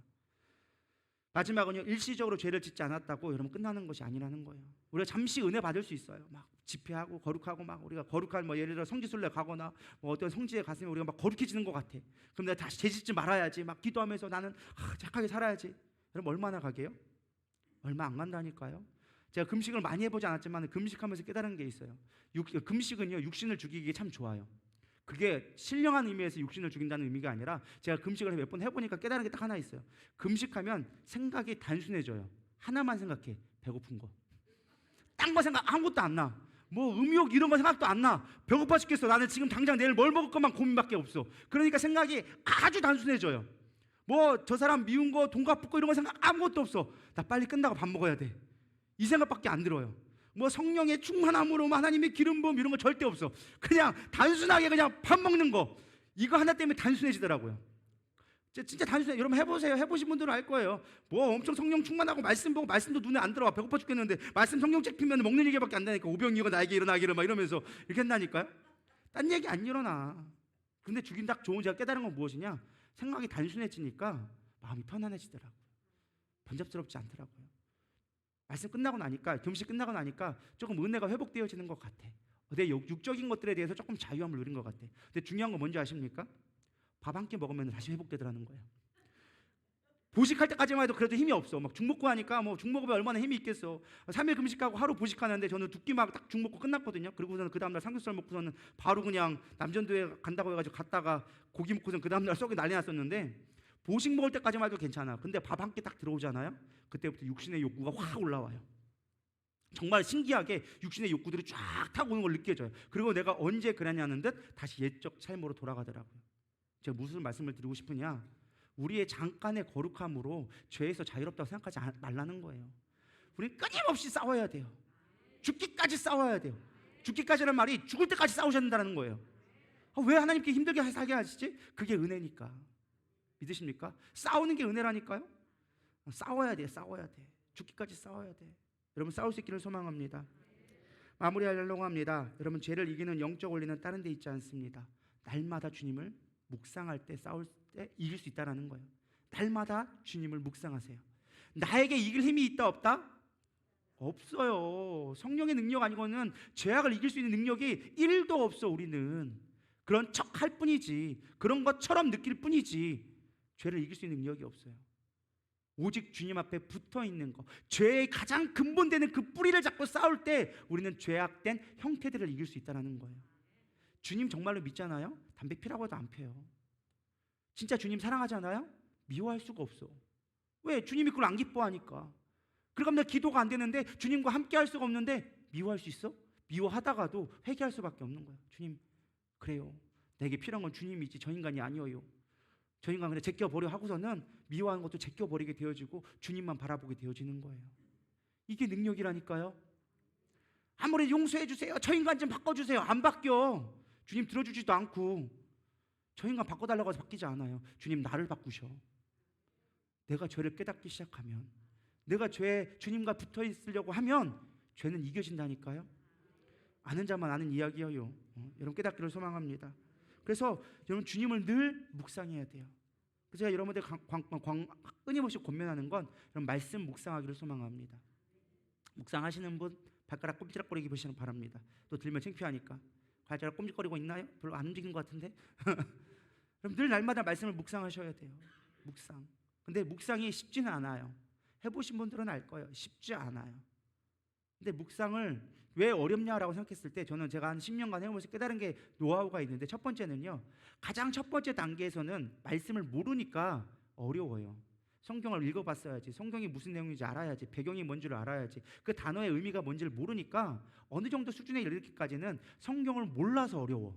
마지막은요, 일시적으로 죄를 짓지 않았다고 여러분 끝나는 것이 아니라는 거예요. 우리가 잠시 은혜 받을 수 있어요. 막 집회하고 거룩하고 막 우리가 거룩한 뭐 예를 들어 성지순례 가거나 뭐 어떤 성지에 갔으면 우리가 막 거룩해지는 것 같아. 그럼 내가 다시 죄 짓지 말아야지 막 기도하면서 나는 착하게 살아야지. 여러분 얼마나 가게요? 얼마 안 간다니까요. 제가 금식을 많이 해보지 않았지만 금식하면서 깨달은 게 있어요. 금식은요, 육신을 죽이기 참 좋아요. 그게 신령한 의미에서 육신을 죽인다는 의미가 아니라 제가 금식을 몇 번 해보니까 깨달은 게 딱 하나 있어요. 금식하면 생각이 단순해져요. 하나만 생각해. 배고픈 거. 딴 거 생각 아무것도 안 나. 뭐 음욕 이런 거 생각도 안 나. 배고파 죽겠어. 나는 지금 당장 내일 뭘 먹을 것만 고민밖에 없어. 그러니까 생각이 아주 단순해져요. 뭐 저 사람 미운 거 돈 갚고 이런 거 생각 아무것도 없어. 나 빨리 끝나고 밥 먹어야 돼. 이 생각밖에 안 들어요. 뭐 성령의 충만함으로 하나님의 기름 부음 이런 거 절대 없어. 그냥 단순하게 그냥 밥 먹는 거. 이거 하나 때문에 단순해지더라고요. 진짜 단순해. 여러분 해보세요. 해보신 분들은 알 거예요. 뭐 엄청 성령 충만하고 말씀 보고 말씀도 눈에 안 들어와. 배고파 죽겠는데 말씀 성경책 피면 먹는 얘기밖에 안 나니까 오병이어가 나에게 일어나기를 막 이러면서 이렇게 한다니까요. 딴 얘기 안 일어나. 근데 죽인 딱 좋은 제가 깨달은 건 무엇이냐, 생각이 단순해지니까 마음이 편안해지더라고요. 번잡스럽지 않더라고요. 말씀 끝나고 나니까, 금식 끝나고 나니까 조금 은혜가 회복되어지는 것 같아. 내 육적인 것들에 대해서 조금 자유함을 누린 것 같아. 근데 중요한 건 뭔지 아십니까? 밥 한 끼 먹으면 다시 회복되더라는 거예요. 보식할 때까지만 해도 그래도 힘이 없어. 막 죽 먹고 하니까 뭐 죽 먹으면 얼마나 힘이 있겠어. 3일 금식하고 하루 보식하는데 저는 2끼 막 딱 죽 먹고 끝났거든요. 그리고서는 그 다음날 삼겹살 먹고서는 바로 그냥 남전도에 간다고 해가지고 갔다가 고기 먹고서는 그 다음날 썩이 난리 났었는데, 보식 먹을 때까지만 해도 괜찮아. 근데 밥 한 끼 딱 들어오잖아요. 그때부터 육신의 욕구가 확 올라와요. 정말 신기하게 육신의 욕구들이 쫙 타고 오는 걸 느껴져요. 그리고 내가 언제 그랬냐는 듯 다시 옛적 삶으로 돌아가더라고요. 제가 무슨 말씀을 드리고 싶으냐, 우리의 잠깐의 거룩함으로 죄에서 자유롭다고 생각하지 말라는 거예요. 우리는 끊임없이 싸워야 돼요. 죽기까지 싸워야 돼요. 죽기까지라는 말이 죽을 때까지 싸우셔야 된다는 거예요. 왜 하나님께 힘들게 살게 하시지? 그게 은혜니까. 믿으십니까? 싸우는 게 은혜라니까요. 싸워야 돼. 싸워야 돼. 죽기까지 싸워야 돼. 여러분 싸울 수 있기를 소망합니다. 마무리하려고 합니다. 여러분 죄를 이기는 영적 원리는 다른 데 있지 않습니다. 날마다 주님을 묵상할 때, 싸울 때 이길 수 있다는 거예요. 날마다 주님을 묵상하세요. 나에게 이길 힘이 있다 없다? 없어요. 성령의 능력 아니고는 죄악을 이길 수 있는 능력이 1도 없어. 우리는 그런 척 할 뿐이지, 그런 것처럼 느낄 뿐이지 죄를 이길 수 있는 능력이 없어요. 오직 주님 앞에 붙어 있는 거, 죄의 가장 근본되는 그 뿌리를 잡고 싸울 때 우리는 죄악된 형태들을 이길 수 있다는 거예요. 주님 정말로 믿잖아요? 담배 피라고 해도 안 펴요. 진짜 주님 사랑하잖아요? 미워할 수가 없어. 왜? 주님이 그걸 안 기뻐하니까. 그러니까 내가 기도가 안 되는데, 주님과 함께 할 수가 없는데 미워할 수 있어? 미워하다가도 회개할 수밖에 없는 거예요. 주님, 그래요. 내게 필요한 건 주님이지 저 인간이 아니어요. 저 인간 그냥 제껴버려 하고서는 미워하는 것도 제껴버리게 되어지고 주님만 바라보게 되어지는 거예요. 이게 능력이라니까요. 아무리 용서해 주세요, 저 인간 좀 바꿔주세요, 안 바뀌어. 주님 들어주지도 않고. 저 인간 바꿔달라고 해서 바뀌지 않아요. 주님 나를 바꾸셔. 내가 죄를 깨닫기 시작하면, 내가 주님과 붙어 있으려고 하면 죄는 이겨진다니까요. 아는 자만 아는 이야기예요. 여러분 깨닫기를 소망합니다. 그래서 여러분 주님을 늘 묵상해야 돼요. 그래서 제가 여러분들 끊임없이 권면하는 건 여러분 말씀 묵상하기를 소망합니다. 묵상하시는 분 발가락 꼼지락거리기 보시는 바랍니다. 또 들면 창피하니까. 발가락 꼼지락거리고 있나요? 별로 안 움직이는 것 같은데. 그럼 늘 날마다 말씀을 묵상하셔야 돼요. 묵상. 근데 묵상이 쉽지는 않아요. 해보신 분들은 알 거예요. 쉽지 않아요. 근데 묵상을 왜 어렵냐라고 생각했을 때 저는 제가 한 10년간 해보면서 깨달은 게 노하우가 있는데, 첫 번째는요, 가장 첫 번째 단계에서는 말씀을 모르니까 어려워요. 성경을 읽어봤어야지, 성경이 무슨 내용인지 알아야지, 배경이 뭔지를 알아야지, 그 단어의 의미가 뭔지를 모르니까 어느 정도 수준에 이르기까지는 성경을 몰라서 어려워.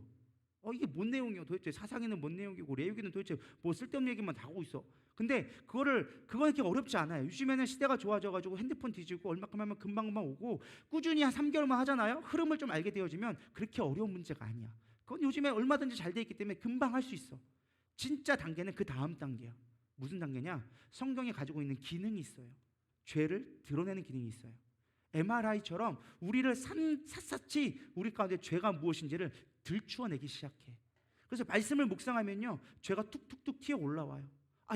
이게 뭔 내용이야 도대체. 사상에는 뭔 내용이고 레위기는 도대체 뭐 쓸데없는 얘기만 다 하고 있어. 근데 그건 이렇게 어렵지 않아요. 요즘에는 시대가 좋아져가지고 핸드폰 뒤지고 얼마큼 하면 금방금방 오고, 꾸준히 한 3개월만 하잖아요. 흐름을 좀 알게 되어지면 그렇게 어려운 문제가 아니야. 그건 요즘에 얼마든지 잘 돼 있기 때문에 금방 할 수 있어. 진짜 단계는 그 다음 단계야. 무슨 단계냐? 성경이 가지고 있는 기능이 있어요. 죄를 드러내는 기능이 있어요. MRI처럼 우리를 샅샅이 우리 가운데 죄가 무엇인지를 들추어내기 시작해. 그래서 말씀을 묵상하면요, 죄가 툭툭툭 튀어 올라와요.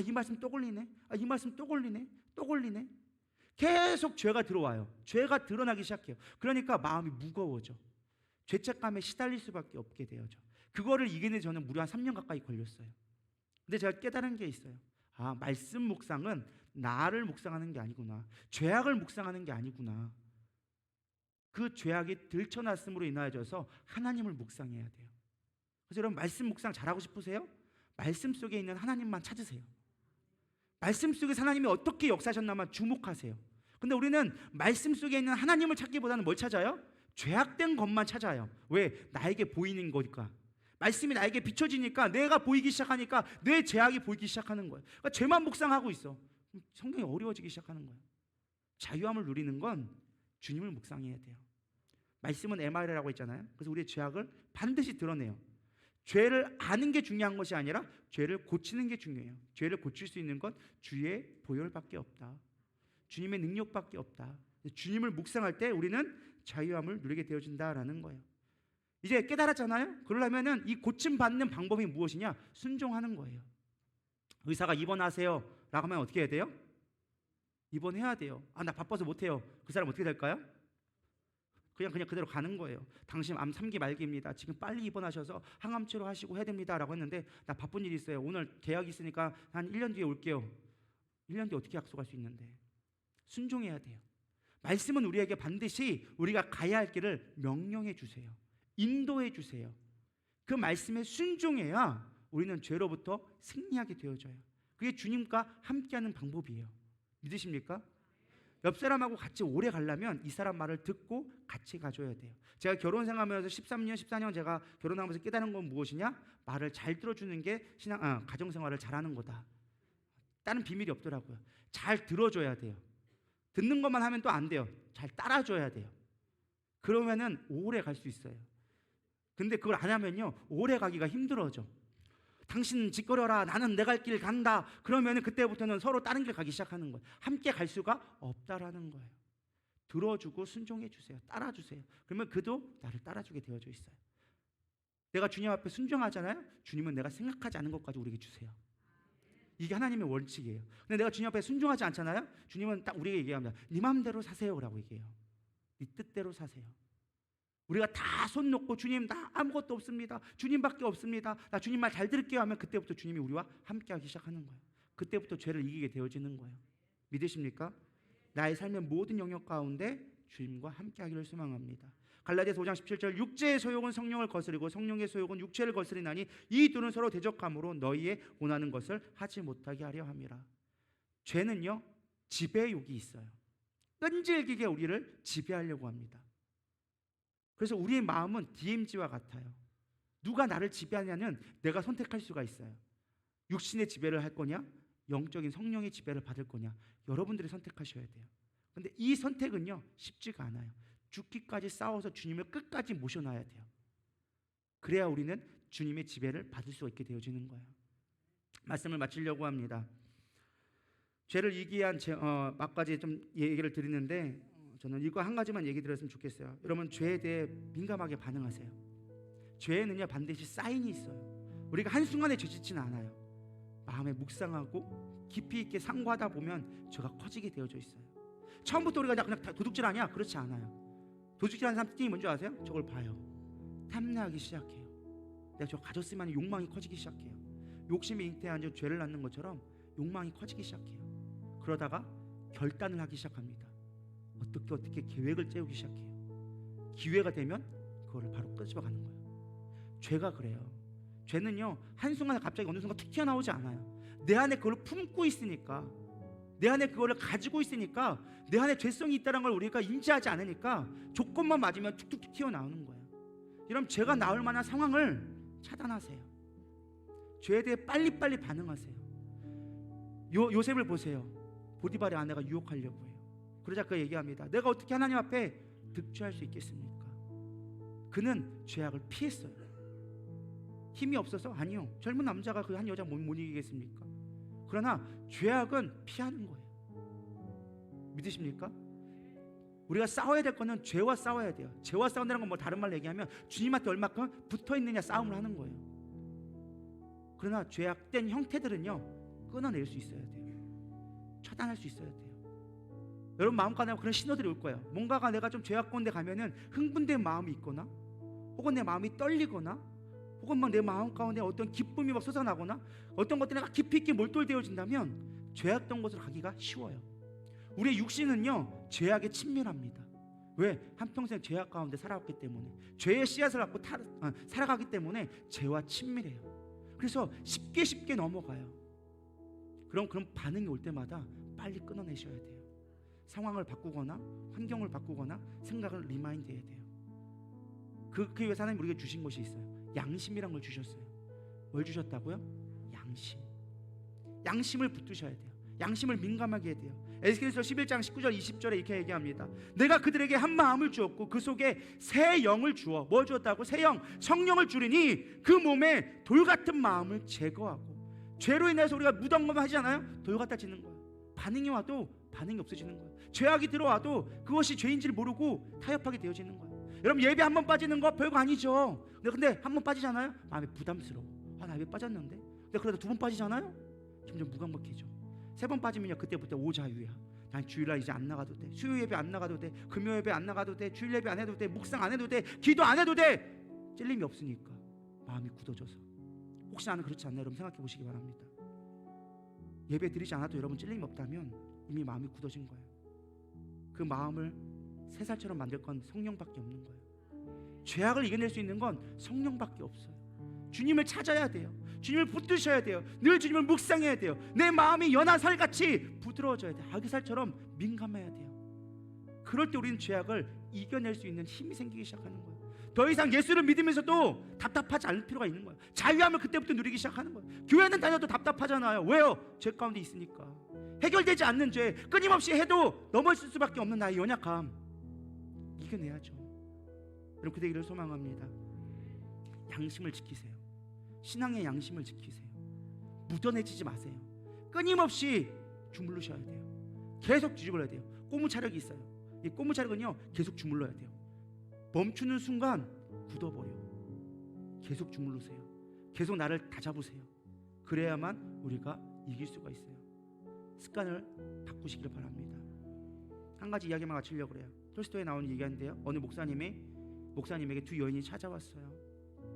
이 말씀 또 걸리네. 이 말씀 또 걸리네. 또 걸리네. 계속 죄가 들어와요. 죄가 드러나기 시작해요. 그러니까 마음이 무거워져. 죄책감에 시달릴 수밖에 없게 되어져. 그거를 이기는 저는 무려 한 3년 가까이 걸렸어요. 근데 제가 깨달은 게 있어요. 말씀 묵상은 나를 묵상하는 게 아니구나. 죄악을 묵상하는 게 아니구나. 그 죄악이 들춰났음으로 인하여져서 하나님을 묵상해야 돼요. 그래서 여러분 말씀 묵상 잘하고 싶으세요? 말씀 속에 있는 하나님만 찾으세요. 말씀 속에서 하나님이 어떻게 역사하셨나만 주목하세요. 근데 우리는 말씀 속에 있는 하나님을 찾기보다는 뭘 찾아요? 죄악된 것만 찾아요. 왜? 나에게 보이는 거니까. 말씀이 나에게 비춰지니까, 내가 보이기 시작하니까 내 죄악이 보이기 시작하는 거예요. 그러니까 죄만 묵상하고 있어. 성경이 어려워지기 시작하는 거예요. 자유함을 누리는 건 주님을 묵상해야 돼요. 말씀은 MR이라고 했잖아요. 그래서 우리의 죄악을 반드시 드러내요. 죄를 아는 게 중요한 것이 아니라 죄를 고치는 게 중요해요. 죄를 고칠 수 있는 건 주의 보혈밖에 없다. 주님의 능력밖에 없다. 주님을 묵상할 때 우리는 자유함을 누리게 되어진다라는 거예요. 이제 깨달았잖아요. 그러려면은 이 고침받는 방법이 무엇이냐? 순종하는 거예요. 의사가 입원하세요 라고 하면 어떻게 해야 돼요? 입원해야 돼요. 나 바빠서 못해요. 그 사람 어떻게 될까요? 그냥 그대로 가는 거예요. 당신 암 3기 말기입니다. 지금 빨리 입원하셔서 항암 치료하시고 해야 됩니다 라고 했는데, 나 바쁜 일 있어요. 오늘 계약 있으니까 한 1년 뒤에 올게요. 1년 뒤에 어떻게 약속할 수 있는데. 순종해야 돼요. 말씀은 우리에게 반드시 우리가 가야 할 길을 명령해 주세요. 인도해 주세요. 그 말씀에 순종해야 우리는 죄로부터 승리하게 되어져요. 그게 주님과 함께하는 방법이에요. 믿으십니까? 옆 사람하고 같이 오래 가려면 이 사람 말을 듣고 같이 가줘야 돼요. 제가 결혼 생활하면서 13년, 14년 제가 결혼하면서 깨달은 건 무엇이냐? 말을 잘 들어주는 게 가정 생활을 잘하는 거다. 다른 비밀이 없더라고요. 잘 들어줘야 돼요. 듣는 것만 하면 또 안 돼요. 잘 따라줘야 돼요. 그러면은 오래 갈 수 있어요. 근데 그걸 안 하면요, 오래 가기가 힘들어져. 당신 짓거려라, 나는 내 갈 길 간다. 그러면 그때부터는 서로 다른 길 가기 시작하는 거예요. 함께 갈 수가 없다라는 거예요. 들어주고 순종해 주세요. 따라주세요. 그러면 그도 나를 따라주게 되어져 있어요. 내가 주님 앞에 순종하잖아요. 주님은 내가 생각하지 않은 것까지 우리에게 주세요. 이게 하나님의 원칙이에요. 근데 내가 주님 앞에 순종하지 않잖아요. 주님은 딱 우리에게 얘기합니다. 네 마음대로 사세요라고 얘기해요. 네 뜻대로 사세요. 우리가 다 손 놓고 주님 나 아무것도 없습니다. 주님밖에 없습니다. 나 주님 말 잘 들을게요 하면 그때부터 주님이 우리와 함께하기 시작하는 거예요. 그때부터 죄를 이기게 되어지는 거예요. 믿으십니까? 나의 삶의 모든 영역 가운데 주님과 함께하기를 소망합니다. 갈라디아서 5장 17절 육체의 소욕은 성령을 거스리고 성령의 소욕은 육체를 거스리나니 이 둘은 서로 대적함으로 너희의 원하는 것을 하지 못하게 하려 함이라. 죄는요 지배욕이 있어요. 끈질기게 우리를 지배하려고 합니다. 그래서 우리의 마음은 DMZ와 같아요. 누가 나를 지배하냐는 내가 선택할 수가 있어요. 육신의 지배를 할 거냐, 영적인 성령의 지배를 받을 거냐, 여러분들이 선택하셔야 돼요. 근데 이 선택은요 쉽지가 않아요. 죽기까지 싸워서 주님을 끝까지 모셔놔야 돼요. 그래야 우리는 주님의 지배를 받을 수 있게 되어지는 거예요. 말씀을 마치려고 합니다. 죄를 이기한 몇 가지 좀 얘기를 드리는데 저는 이거 한 가지만 얘기 드렸으면 좋겠어요. 여러분, 죄에 대해 민감하게 반응하세요. 죄에는요 반드시 사인이 있어요. 우리가 한순간에 죄짓지는 않아요. 마음에 묵상하고 깊이 있게 상고하다 보면 죄가 커지게 되어져 있어요. 처음부터 우리가 그냥 도둑질하냐? 그렇지 않아요. 도둑질하는 사람 특징이 뭔지 아세요? 저걸 봐요. 탐내하기 시작해요. 내가 저거 가졌으면 욕망이 커지기 시작해요. 욕심이 잉태한 저 죄를 낳는 것처럼 욕망이 커지기 시작해요. 그러다가 결단을 하기 시작합니다. 어떻게 계획을 짜우기 시작해요. 기회가 되면 그거를 바로 끄집어 가는 거예요. 죄가 그래요. 죄는요 한순간에 갑자기 어느 순간 툭 튀어나오지 않아요. 내 안에 그걸 품고 있으니까, 내 안에 그거를 가지고 있으니까, 내 안에 죄성이 있다는 걸 우리가 인지하지 않으니까 조건만 맞으면 툭툭 튀어나오는 거예요. 여러분, 죄가 나올 만한 상황을 차단하세요. 죄에 대해 빨리빨리 반응하세요. 요셉을 보세요. 보디발의 아내가 유혹하려고 해요. 그러자 그 얘기합니다. 내가 어떻게 하나님 앞에 득죄할 수 있겠습니까? 그는 죄악을 피했어요. 힘이 없어서? 아니요. 젊은 남자가 그 한 여자 못 이기겠습니까? 그러나 죄악은 피하는 거예요. 믿으십니까? 우리가 싸워야 될 거는 죄와 싸워야 돼요. 죄와 싸운다는 건 뭐 다른 말로 얘기하면 주님한테 얼마큼 붙어있느냐 싸움을 하는 거예요. 그러나 죄악된 형태들은요 끊어낼 수 있어야 돼요. 차단할 수 있어야 돼요. 여러분 마음 가운데 그런 신호들이 올 거예요. 뭔가가 내가 좀 죄악 가운데 가면은 흥분된 마음이 있거나, 혹은 내 마음이 떨리거나, 혹은 막 내 마음 가운데 어떤 기쁨이 막 솟아나거나, 어떤 것들이 내가 깊이 있게 몰두되어진다면 죄악된 곳으로 가기가 쉬워요. 우리의 육신은요 죄악에 친밀합니다. 왜? 한평생 죄악 가운데 살아왔기 때문에, 죄의 씨앗을 갖고 살아가기 때문에 죄와 친밀해요. 그래서 쉽게 넘어가요. 그런 반응이 올 때마다 빨리 끊어내셔야 돼요. 상황을 바꾸거나 환경을 바꾸거나 생각을 리마인드해야 돼요. 그렇기 위해서 하나님 우리에게 주신 것이 있어요. 양심이란 걸 주셨어요. 뭘 주셨다고요? 양심. 양심을 붙드셔야 돼요. 양심을 민감하게 해야 돼요. 에스겔서 11장 19절 20절에 이렇게 얘기합니다. 내가 그들에게 한 마음을 주었고 그 속에 새 영을 주어, 뭘 주었다고? 새 영, 성령을 주리니 그 몸에 돌 같은 마음을 제거하고. 죄로 인해서 우리가 무덤덤 하잖아요. 돌 갖다 짓는 거예요. 반응이 와도 반응이 없어지는 거예요. 죄악이 들어와도 그것이 죄인지를 모르고 타협하게 되어지는 거예요. 여러분, 예배 한 번 빠지는 거 별거 아니죠. 근데 한 번 빠지잖아요. 마음이 부담스러워. 나 예배 빠졌는데. 근데 그래도 두 번 빠지잖아요. 점점 무감각해져. 세 번 빠지면요 그때부터 오자유야. 난 주일날 이제 안 나가도 돼. 수요 예배 안 나가도 돼. 금요 예배 안 나가도 돼. 주일 예배 안 해도 돼. 묵상 안 해도 돼. 기도 안 해도 돼. 찔림이 없으니까 마음이 굳어져서. 혹시 나는 그렇지 않나 여러분 생각해 보시기 바랍니다. 예배 드리지 않아도 여러분 찔림이 없다면 이미 마음이 굳어진 거예요. 그 마음을 새 살처럼 만들 건 성령밖에 없는 거예요. 죄악을 이겨낼 수 있는 건 성령밖에 없어요. 주님을 찾아야 돼요. 주님을 붙드셔야 돼요. 늘 주님을 묵상해야 돼요. 내 마음이 연한 살같이 부드러워져야 돼요. 아기살처럼 민감해야 돼요. 그럴 때 우리는 죄악을 이겨낼 수 있는 힘이 생기기 시작하는 거예요. 더 이상 예수를 믿으면서도 답답하지 않을 필요가 있는 거예요. 자유함을 그때부터 누리기 시작하는 거예요. 교회는 다녀도 답답하잖아요. 왜요? 죄 가운데 있으니까. 해결되지 않는 죄, 끊임없이 해도 넘어질 수밖에 없는 나의 연약함 이겨내야죠. 여러분 그 되기를 소망합니다. 양심을 지키세요. 신앙의 양심을 지키세요. 묻어내지지 마세요. 끊임없이 주물르셔야 돼요. 계속 뒤집어야 돼요. 꼬무차력이 있어요. 이 꼬무차력은요 계속 주물러야 돼요. 멈추는 순간 굳어버려. 계속 주물르세요. 계속 나를 다잡으세요. 그래야만 우리가 이길 수가 있어요. 습관을 바꾸시길 바랍니다. 한 가지 이야기만 마치려고 그래요. 톨스토이에 나오는 얘기인데요, 어느 목사님에게 두 여인이 찾아왔어요.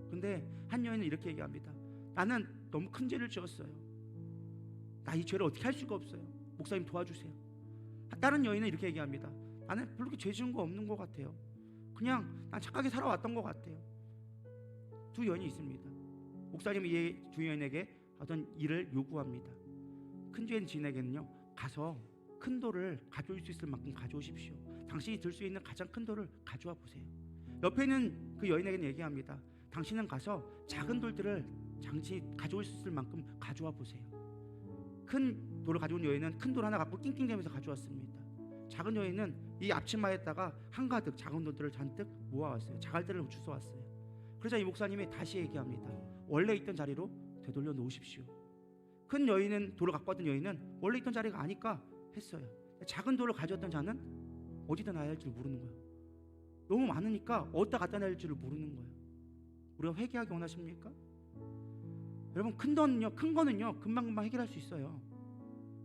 근데 한 여인은 이렇게 얘기합니다. 나는 너무 큰 죄를 지었어요. 나 이 죄를 어떻게 할 수가 없어요. 목사님 도와주세요. 다른 여인은 이렇게 얘기합니다. 나는 별로 그렇게 죄 지은 거 없는 것 같아요. 그냥 난 착하게 살아왔던 것 같아요. 두 여인이 있습니다. 목사님이 이 두 여인에게 어떤 일을 요구합니다. 큰 죄인 지인에게는요, 가서 큰 돌을 가져올 수 있을 만큼 가져오십시오. 당신이 들 수 있는 가장 큰 돌을 가져와 보세요. 옆에 있는 그 여인에게는 얘기합니다. 당신은 가서 작은 돌들을 당신이 가져올 수 있을 만큼 가져와 보세요. 큰 돌을 가져온 여인은 큰 돌 하나 갖고 낑낑대면서 가져왔습니다. 작은 여인은 이 앞치마에다가 한가득 작은 돌들을 잔뜩 모아왔어요. 자갈들을 주워왔어요. 그러자 이 목사님이 다시 얘기합니다. 원래 있던 자리로 되돌려 놓으십시오. 큰 여인은 돌을 갖고 왔던 여인은 원래 있던 자리가 아니까 했어요. 작은 돌을 가져왔던 자는 어디다 놔야 할지를 모르는 거예요. 너무 많으니까 어디다 갖다 놔야 할지를 모르는 거예요. 우리가 회개하기 원하십니까? 여러분 큰 거는요 금방금방 해결할 수 있어요.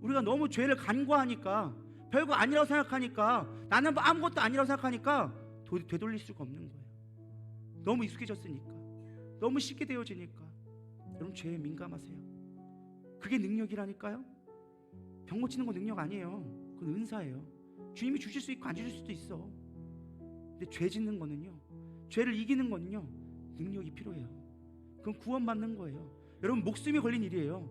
우리가 너무 죄를 간과하니까, 별거 아니라고 생각하니까, 나는 뭐 아무것도 아니라고 생각하니까 되돌릴 수가 없는 거예요. 너무 익숙해졌으니까, 너무 쉽게 되어지니까. 여러분 죄에 민감하세요. 그게 능력이라니까요. 병 고치는 건 능력 아니에요. 그건 은사예요. 주님이 주실 수 있고 안 주실 수도 있어. 근데 죄 짓는 거는요, 죄를 이기는 거는요 능력이 필요해요. 그건 구원받는 거예요. 여러분 목숨이 걸린 일이에요.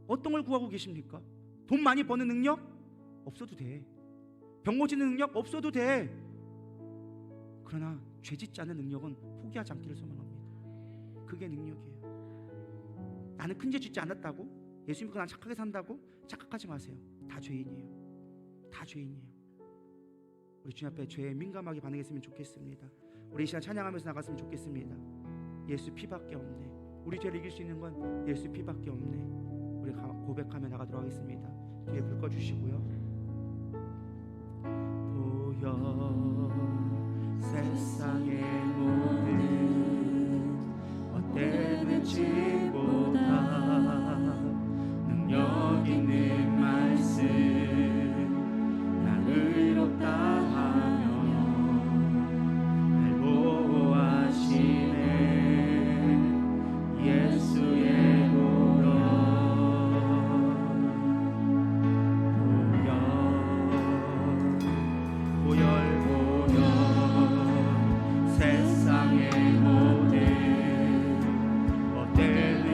어떤 걸 구하고 계십니까? 돈 많이 버는 능력? 없어도 돼. 병 고치는 능력? 없어도 돼. 그러나 죄 짓지 않는 능력은 포기하지 않기를 소망합니다. 그게 능력이에요. 나는 큰 죄 짓지 않았다고, 예수 믿고 난 착하게 산다고 착각하지 마세요. 다 죄인이에요. 다 죄인이에요. 우리 주님 앞에 죄에 민감하게 반응했으면 좋겠습니다. 우리 이 시간 찬양하면서 나갔으면 좋겠습니다. 예수 피밖에 없네. 우리 죄를 이길 수 있는 건 예수 피밖에 없네. 우리 고백하며 나가도록 하겠습니다. 뒤에 불 꺼주시고요. 보여 세상의 모든 헛된 빛보다 능력 있는 말씀, 나 의롭다 하며 날 보호하시네. 예수의 보혈 세상의 모든 헛된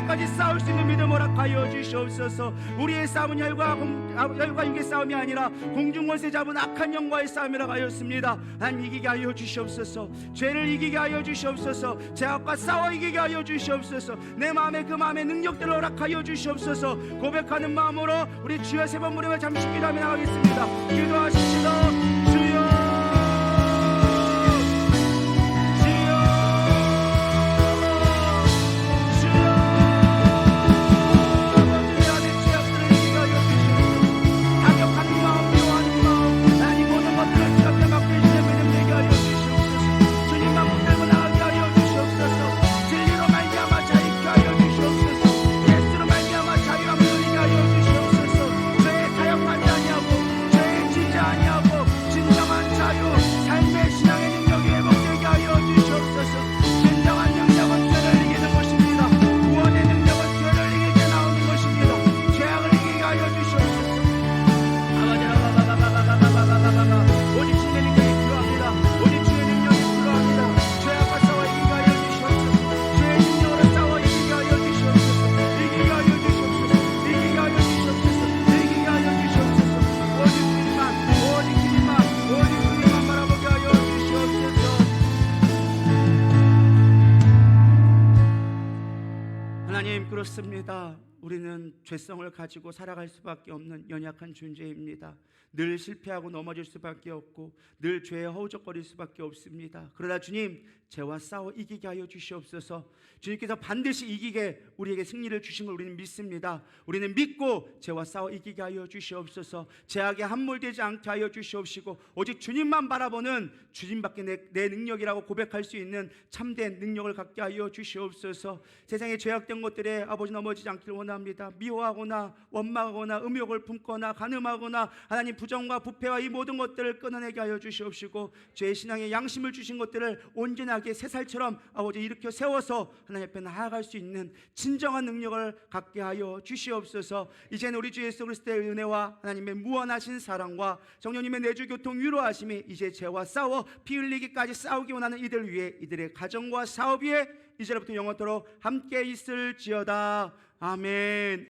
끝까지 싸울 수 있는 믿음 허락하여 주시옵소서. 우리의 싸움은 혈과 육의 싸움이 아니라 공중권세 잡은 악한 영과의 싸움이라고 하였습니다. 하나님 이기게 하여 주시옵소서. 죄를 이기게 하여 주시옵소서. 죄악과 싸워 이기게 하여 주시옵소서. 내 마음에 그 마음의 능력들을 허락하여 주시옵소서. 고백하는 마음으로 우리 주여 세 번 부르며 잠시 기도하며 나가겠습니다. 기도하십시다. 주여 그렇습니다. 우리는 죄성을 가지고 살아갈 수밖에 없는 연약한 존재입니다. 늘 실패하고 넘어질 수밖에 없고 늘 죄에 허우적거릴 수밖에 없습니다. 그러나 주님, 죄와 싸워 이기게 하여 주시옵소서. 주님께서 반드시 이기게 우리에게 승리를 주신 걸 우리는 믿습니다. 우리는 믿고 죄와 싸워 이기게 하여 주시옵소서. 죄악에 함몰되지 않게 하여 주시옵시고 오직 주님만 바라보는 주님밖에 내 능력이라고 고백할 수 있는 참된 능력을 갖게 하여 주시옵소서. 세상에 죄악된 것들에 아버지 넘어지지 않기를 원합니다. 미워하거나 원망하거나 음욕을 품거나 간음하거나 하나님 부정과 부패와 이 모든 것들을 끊어내게 하여 주시옵시고 죄의 신앙의 양심을 주신 것들을 온전하게 새살처럼 아버지 일으켜 세워서 하나님 앞에 나아갈 수 있는 진정한 능력을 갖게 하여 주시옵소서. 이제는 우리 주 예수 그리스도의 은혜와 하나님의 무한하신 사랑과 성령님의 내주 교통 위로하심이 이제 죄와 싸워 피 흘리기까지 싸우기 원하는 이들 위해 이들의 가정과 사업 위에 이제부터 영원토록 함께 있을지어다. 아멘.